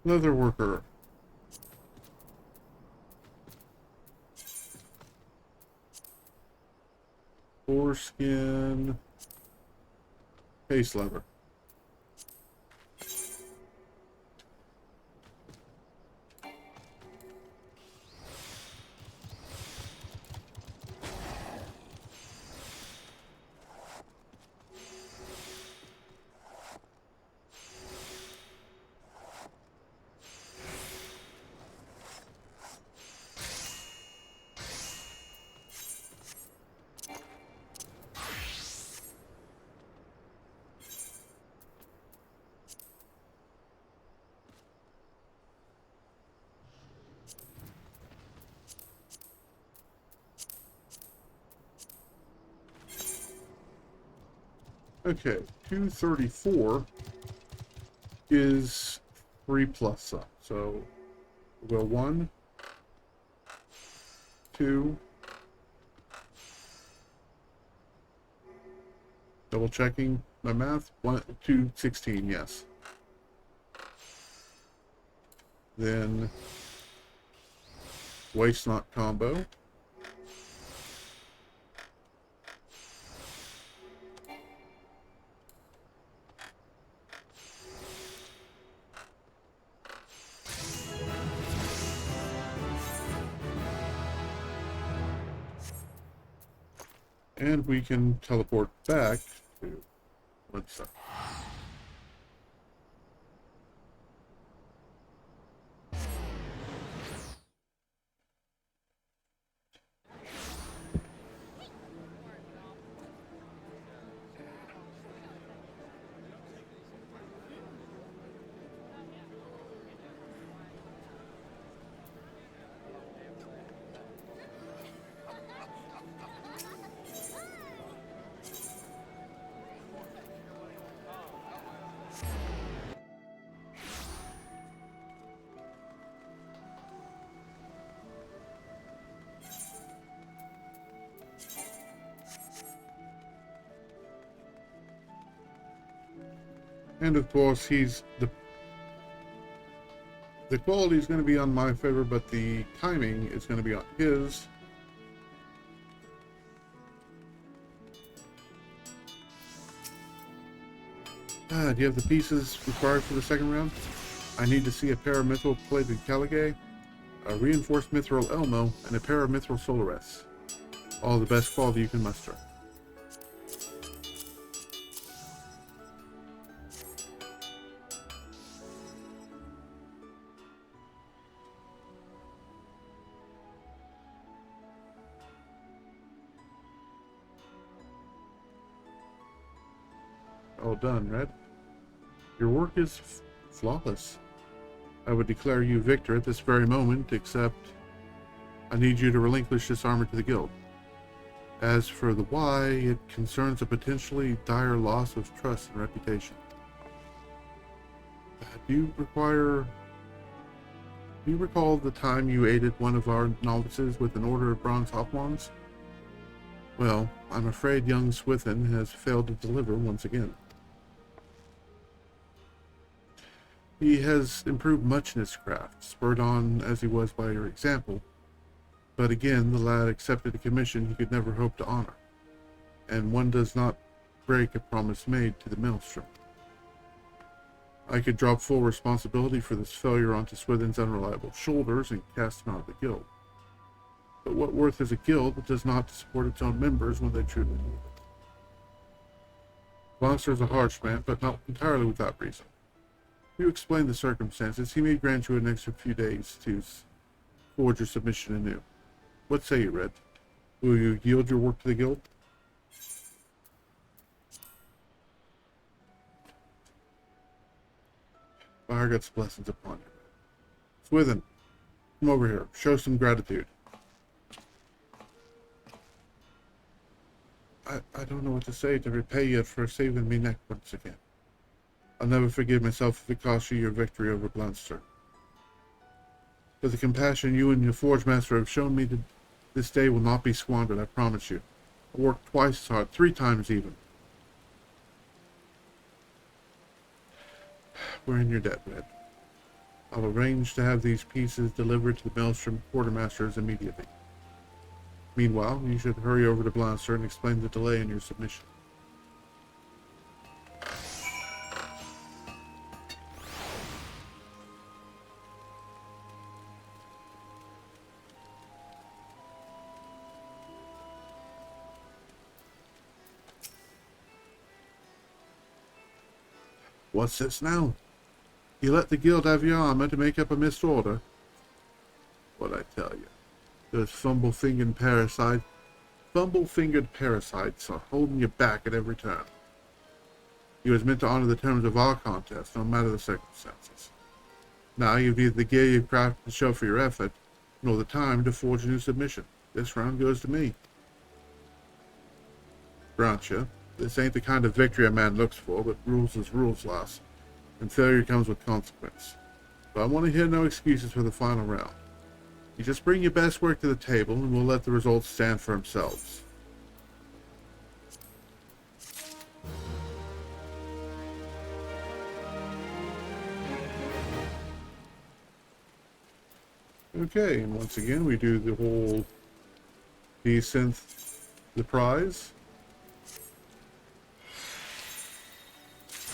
[SPEAKER 1] Leather worker. Foreskin. Face leather. Okay, 234 is 3 plus up. So we'll go 1, 2, double checking my math, 1, 2, 16, yes. Then waste not combo. And we can teleport back to Linsa. And of course, the quality is going to be on my favor, but the timing is going to be on his. Do you have the pieces required for the second round? I need to see a pair of mithril plated Caligay, a reinforced mithril Elmo, and a pair of mithril Solaris. All the best quality you can muster. All done, Red. Your work is flawless. I would declare you victor at this very moment, except I need you to relinquish this armor to the guild. As for the why, it concerns a potentially dire loss of trust and reputation. Do you recall the time you aided one of our novices with an order of bronze hopwands? Well, I'm afraid young Swithin has failed to deliver once again. He has improved much in his craft, spurred on as he was by your example. But again, the lad accepted a commission he could never hope to honor, and one does not break a promise made to the Maelstrom. I could drop full responsibility for this failure onto Swithin's unreliable shoulders and cast him out of the guild. But what worth is a guild that does not support its own members when they truly need it? Gloucester is a harsh man, but not entirely without reason. If you explain the circumstances, he may grant you an extra few days to forge your submission anew. What say you, Red? Will you yield your work to the guild? Fireguts blessings upon you. Swithin, come over here. Show some gratitude. I don't know what to say to repay you for saving me neck once again. I'll never forgive myself if it costs you your victory over Gloucester. But the compassion you and your Forge Master have shown me this day will not be squandered, I promise you. I worked twice as hard, 3 times even. We're in your debt, Red. I'll arrange to have these pieces delivered to the Maelstrom quartermasters immediately. Meanwhile, you should hurry over to Gloucester and explain the delay in your submission. What's this now? You let the guild have your armor to make up a missed order? What'd I tell you? Those fumble-fingered parasites are holding you back at every turn. You was meant to honor the terms of our contest, no matter the circumstances. Now you've neither the gear you've crafted to show for your effort, nor the time to forge a new submission. This round goes to me. Grant you, this ain't the kind of victory a man looks for, but rules is rules, lass, and failure comes with consequence. But I want to hear no excuses for the final round. You just bring your best work to the table, and we'll let the results stand for themselves. Okay, and once again, we do the whole desynth the prize.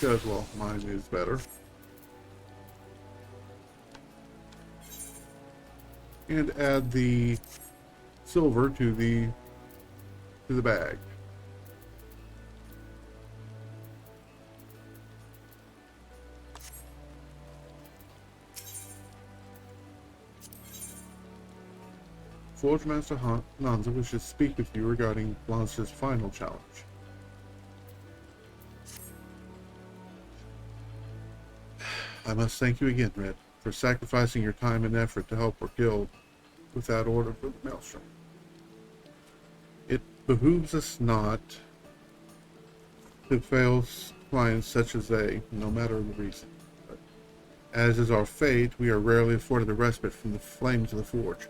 [SPEAKER 1] Because, well, mine is better. And add the silver to the bag. Forge Master Nanza wishes to speak with you regarding Blanche's final challenge. I must thank you again, Red, for sacrificing your time and effort to help our guild with that order for the Maelstrom. It behooves us not to fail clients such as they, no matter the reason. But as is our fate, we are rarely afforded a respite from the flames of the forge.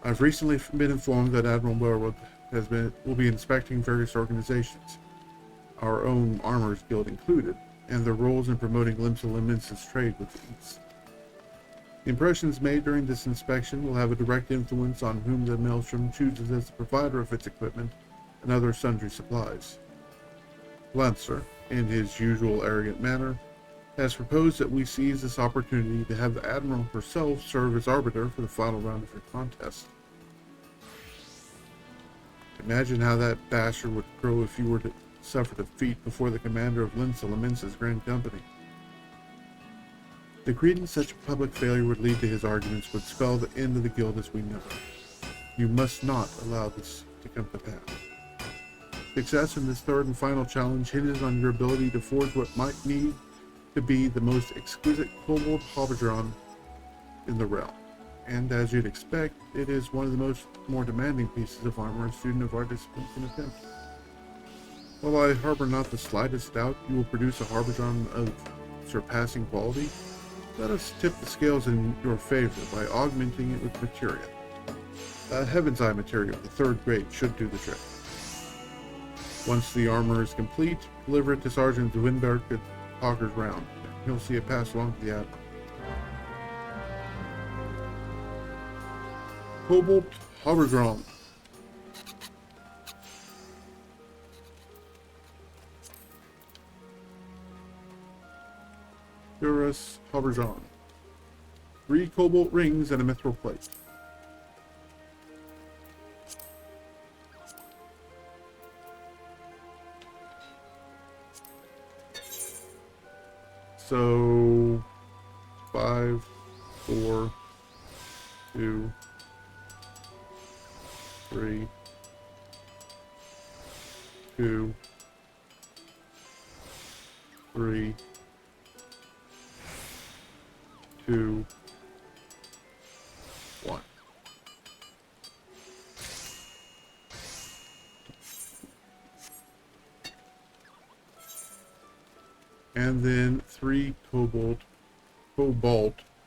[SPEAKER 1] I've recently been informed that Admiral Burwood will be inspecting various organizations, our own Armorers Guild included, and their roles in promoting Limsa trade with the East. The impressions made during this inspection will have a direct influence on whom the Maelstrom chooses as the provider of its equipment and other sundry supplies. Lancer, in his usual arrogant manner, has proposed that we seize this opportunity to have the Admiral herself serve as arbiter for the final round of your contest. Imagine how that bastard would grow if you were to suffer defeat before the commander of Limsa's Grand Company. Decreeing such a public failure would lead to his arguments would spell the end of the guild as we know it. You must not allow this to come to pass. Success in this third and final challenge hinges on your ability to forge what might need to be the most exquisite cobalt hobodron in the realm. And as you'd expect, it is one of the more demanding pieces of armor a student of our discipline can attempt. While I harbor not the slightest doubt you will produce a hobodron of surpassing quality, let us tip the scales in your favor by augmenting it with materia. Heaven's Eye material, the third grade, should do the trick. Once the armor is complete, deliver it to Sergeant Windark at Hawker's Round. He'll see it pass along to the Admiral. Cobalt Hobodron. Urus Hobodron. 3 cobalt rings and a mithril plate. So 5, 4, 2, 3, 2, 3, 2, 1. And then 3 cobalt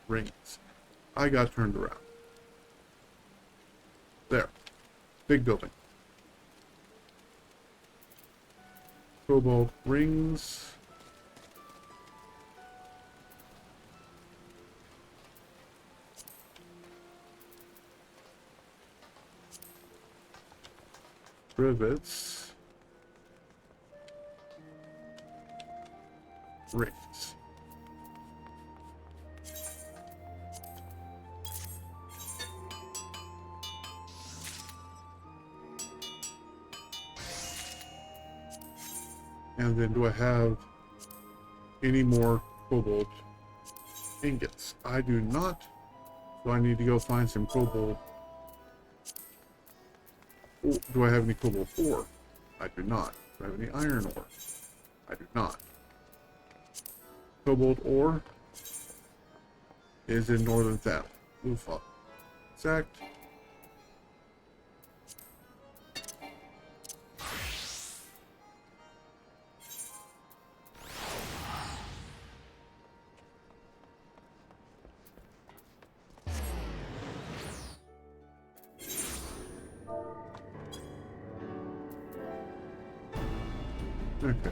[SPEAKER 1] rings. I got turned around. There. Big building. Cobalt rings. Rivets. Rings. And then do I have any more cobalt ingots? I do not. So I need to go find some cobalt. Oh, do I have any cobalt ore? I do not. Do I have any iron ore? I do not. Cobalt ore is in Northern Valley. Lufa. Exact. Okay.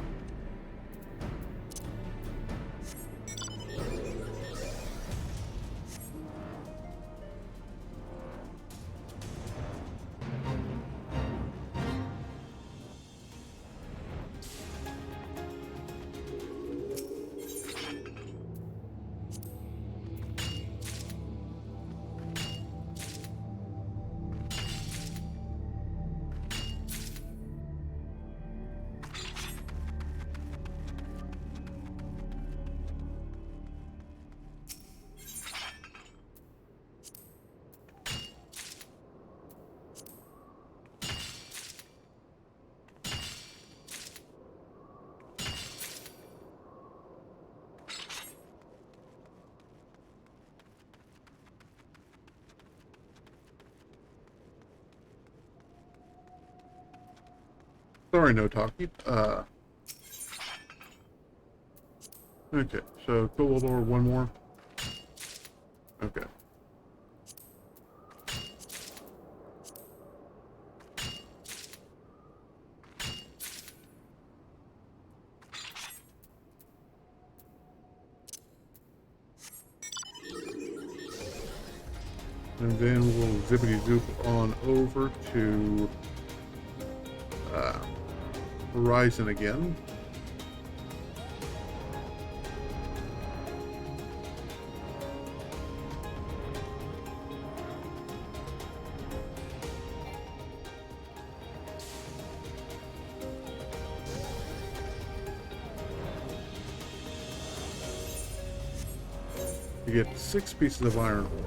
[SPEAKER 1] Sorry, no talkie. Okay, so cobalt ore, one more. Okay. And then we'll zippity zoop on over to Horizon again. You get 6 pieces of iron ore.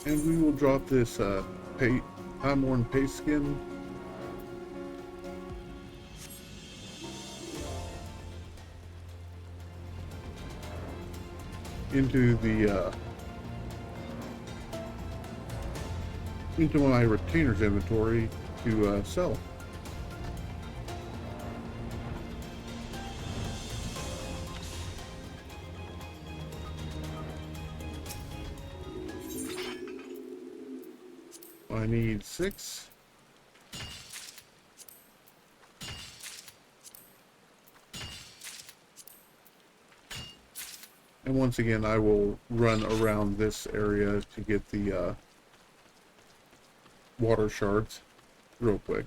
[SPEAKER 1] And we will drop this Armorsmith paste skin into the into my retainer's inventory to sell. I need 6. And once again, I will run around this area to get the water shards real quick.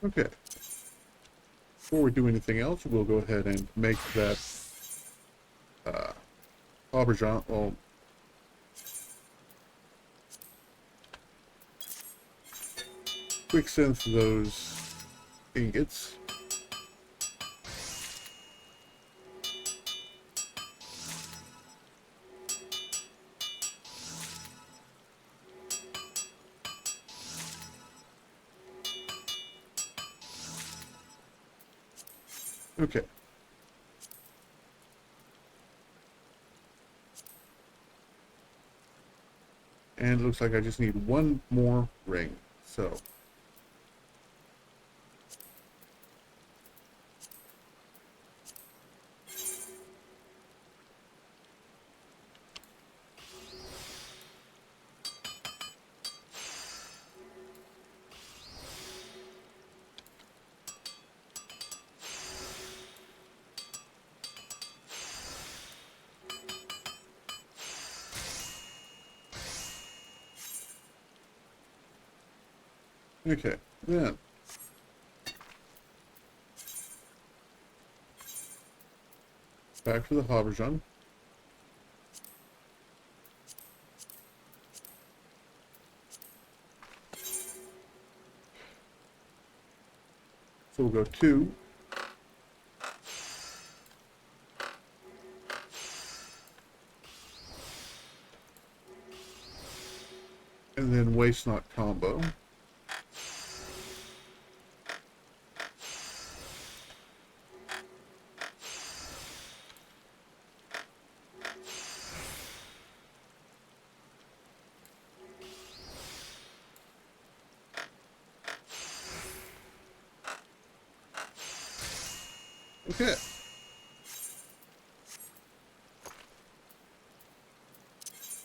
[SPEAKER 1] Okay. Before we do anything else, we'll go ahead and make that aubergine. Well, quick sense of those ingots. Okay. And it looks like I just need one more ring. So okay, then back to the Haberjan. So we'll go 2. And then waste not combo. Okay.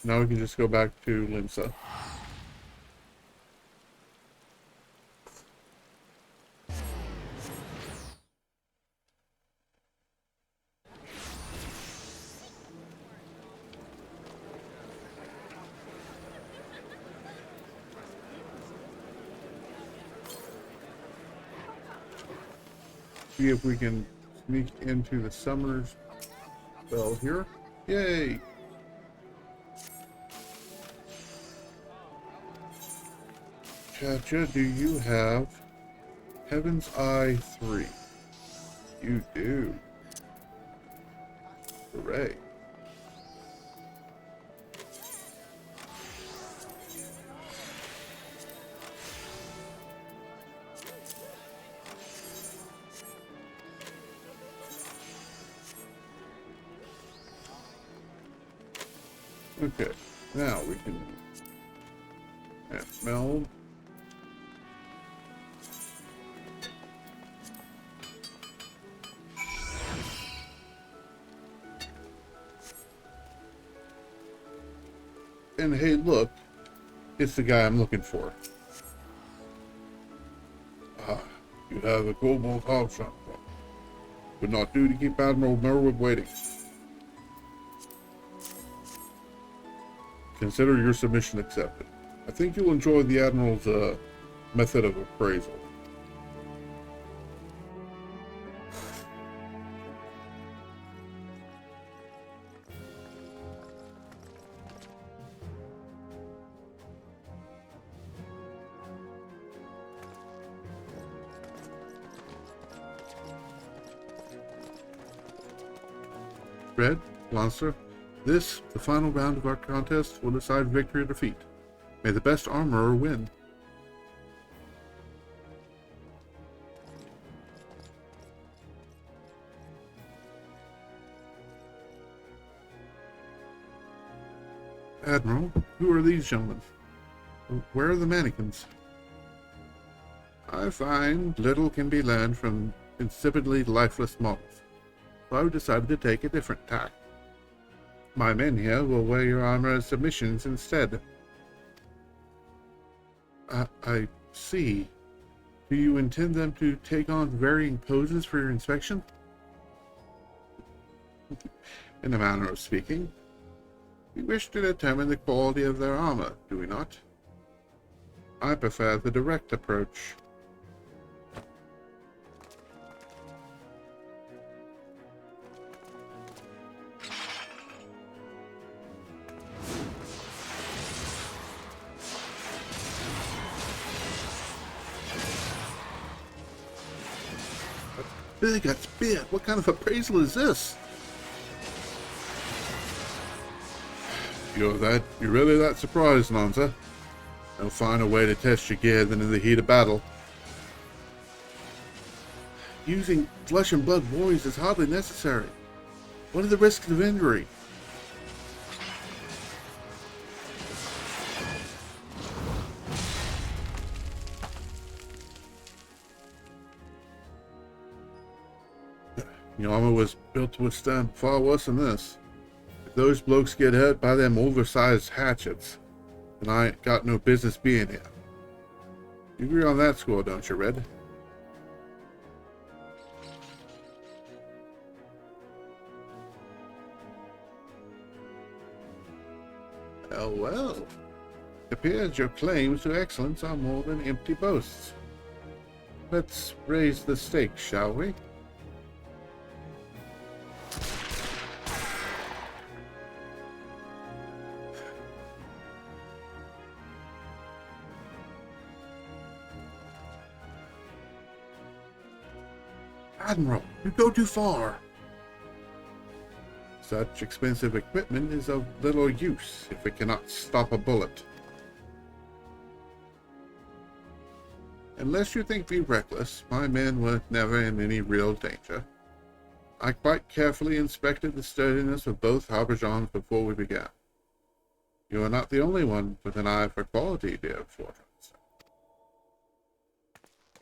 [SPEAKER 1] Now we can just go back to Limsa. See if we can sneak into the summer's spell here. Yay! Chacha, do you have Heaven's Eye 3? You do. Hooray. Okay, now we can meld. And hey, look, it's the guy I'm looking for. Ah, you have a global option. Would not do to keep Admiral Merwood waiting. Consider your submission accepted. I think you'll enjoy the Admiral's method of appraisal. Red, Lancer, this, the final round of our contest, will decide victory or defeat. May the best armorer win. Admiral, who are these gentlemen? Where are the mannequins? I find little can be learned from insipidly lifeless models, so I've decided to take a different tack. My men here will wear your armor as submissions instead. I see. Do you intend them to take on varying poses for your inspection? In a manner of speaking. We wish to determine the quality of their armor, do we not? I prefer the direct approach. Big at spear. What kind of appraisal is this? You're really that surprised, Lanza? No finer way to test your gear than in the heat of battle. Using flesh and blood warriors is hardly necessary. What are the risks of injury? Your armor was built to withstand far worse than this. If those blokes get hurt by them oversized hatchets, then I ain't got no business being here. You agree on that score, don't you, Red? Oh well. It appears your claims to excellence are more than empty boasts. Let's raise the stakes, shall we? Admiral, you go too far. Such expensive equipment is of little use if it cannot stop a bullet. Unless you think me reckless, my men were never in any real danger. I quite carefully inspected the sturdiness of both habergeons before we began. You are not the only one with an eye for quality, dear Fortress.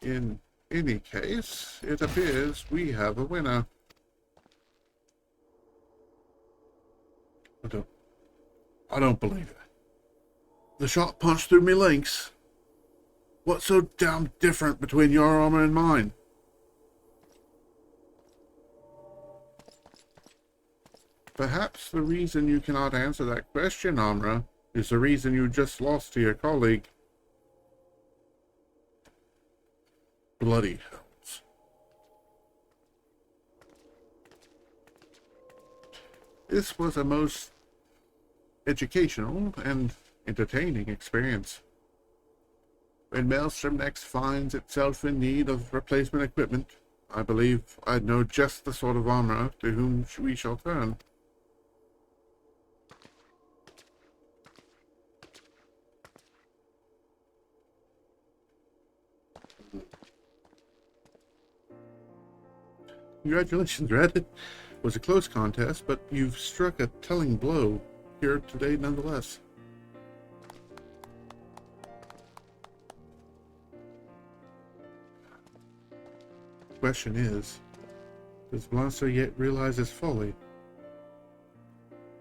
[SPEAKER 1] In any case, it appears we have a winner. I don't believe it. The shot punched through me links. What's so damn different between your armor and mine? Perhaps the reason you cannot answer that question, Amra, is the reason you just lost to your colleague. Bloody hells. This was a most educational and entertaining experience. When Maelstrom next finds itself in need of replacement equipment, I believe I know just the sort of armor to whom we shall turn. Congratulations, Red. It was a close contest, but you've struck a telling blow here today nonetheless. The question is, does Blaster yet realize his folly?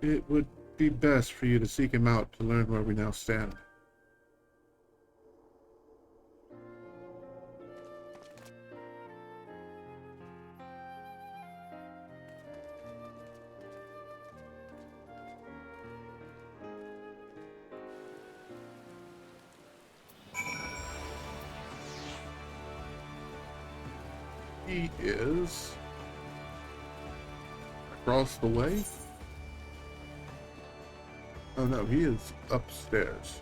[SPEAKER 1] It would be best for you to seek him out to learn where we now stand. He is across the way. Oh no, he is upstairs.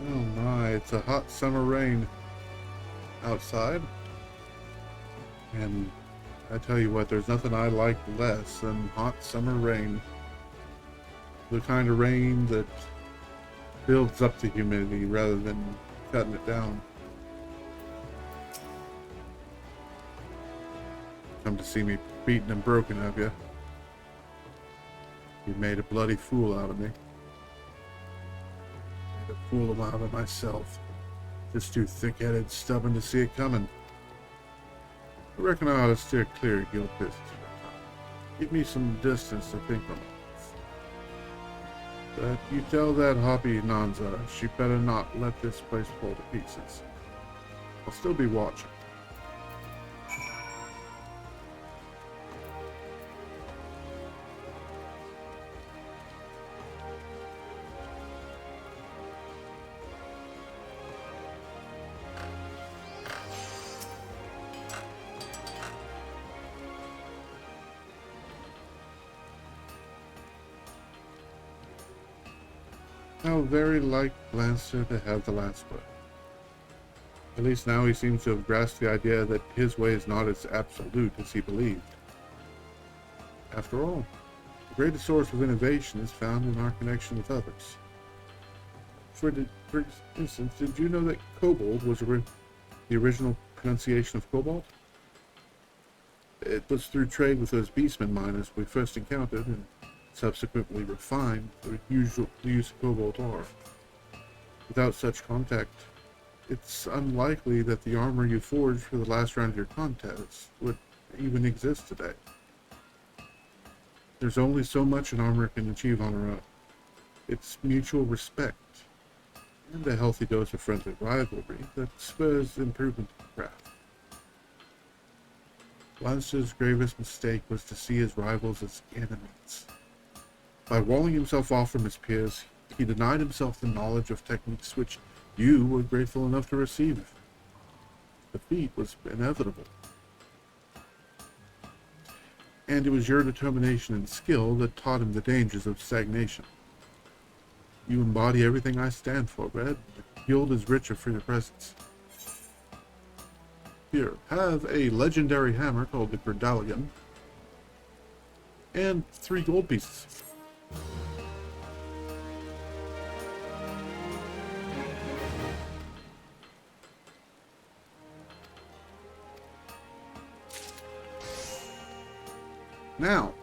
[SPEAKER 1] Oh my, it's a hot summer rain outside. And I tell you what, there's nothing I like less than hot summer rain. The kind of rain that builds up the humidity rather than cutting it down. Come to see me beaten and broken of you. You made a bloody fool out of me. Made a fool out of myself. Just too thick-headed, stubborn to see it coming. I reckon I ought to steer clear of guilt business for a time. Give me some distance to think on. But you tell that Hoppy Nanza she better not let this place fall to pieces. I'll still be watching. How very like Lancer to have the last word. At least now he seems to have grasped the idea that his way is not as absolute as he believed. After all, the greatest source of innovation is found in our connection with others. For instance, did you know that kobold was the original pronunciation of cobalt? It was through trade with those beastmen miners we first encountered and subsequently refined the use of cobalt ore. Without such contact, it's unlikely that the armor you forged for the last round of your contest would even exist today. There's only so much an armor can achieve on her own. It's mutual respect and a healthy dose of friendly rivalry that spurs improvement in the craft. Lancer's gravest mistake was to see his rivals as enemies. By walling himself off from his peers, he denied himself the knowledge of techniques which you were grateful enough to receive. Defeat was inevitable. And it was your determination and skill that taught him the dangers of stagnation. You embody everything I stand for, Red. The guild is richer for your presence. Here, have a legendary hammer called the Gredalion, and 3 gold pieces. Now,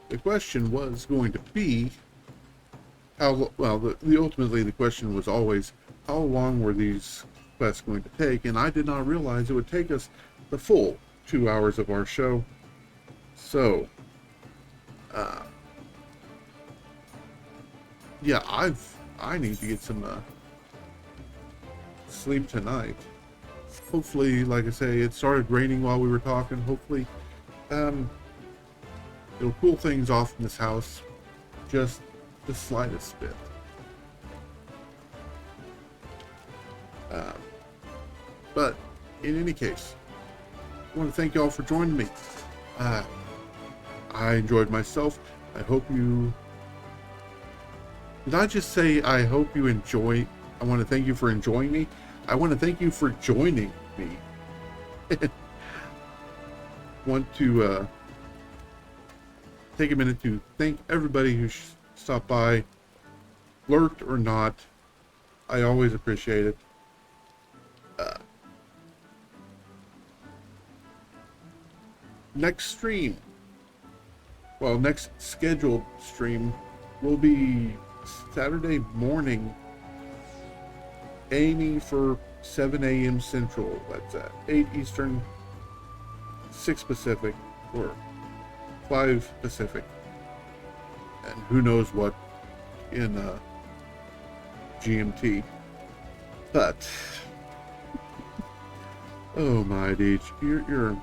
[SPEAKER 1] the question was going to be, ultimately the question was always, how long were these quests going to take? And I did not realize it would take us the full 2 hours of our show. So, yeah, I need to get some sleep tonight. Hopefully, like I say, it started raining while we were talking. Hopefully, it'll cool things off in this house just the slightest bit. But in any case, I want to thank y'all for joining me. I enjoyed myself. I hope you... Did I just say I hope you enjoy? I want to thank you for enjoying me. I want to thank you for joining me. Want to take a minute to thank everybody who stopped by, lurked or not. I always appreciate it. Next stream, well, next scheduled stream will be Saturday morning, aiming for 7 a.m. Central. That's 8 Eastern, 6 Pacific, or 5 Pacific, and who knows what in GMT. But oh my Deej, you're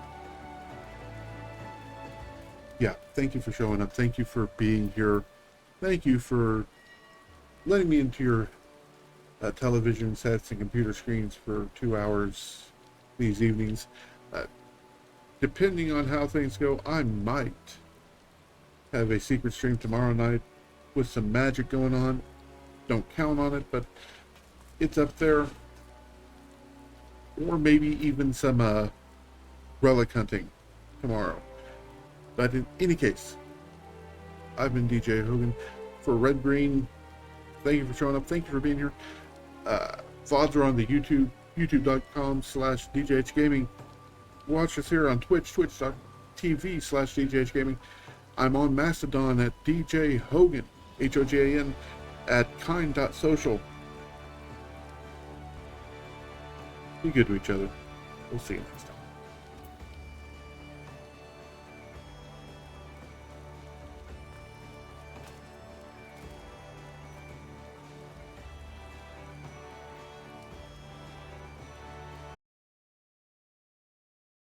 [SPEAKER 1] yeah, thank you for showing up. Thank you for being here. Thank you for letting me into your television sets and computer screens for 2 hours these evenings. Depending on how things go, I might have a secret stream tomorrow night with some magic going on. Don't count on it, but it's up there. Or maybe even some relic hunting tomorrow. But in any case, I've been DJ Hogan for Red Green. Thank you for showing up. Thank you for being here. VODs are on the YouTube, youtube.com/DJHgaming. Watch us here on Twitch, twitch.tv/DJHgaming. I'm on Mastadon at DJ Hogan, Hogan, at kind.social. Be good to each other. We'll see you next time.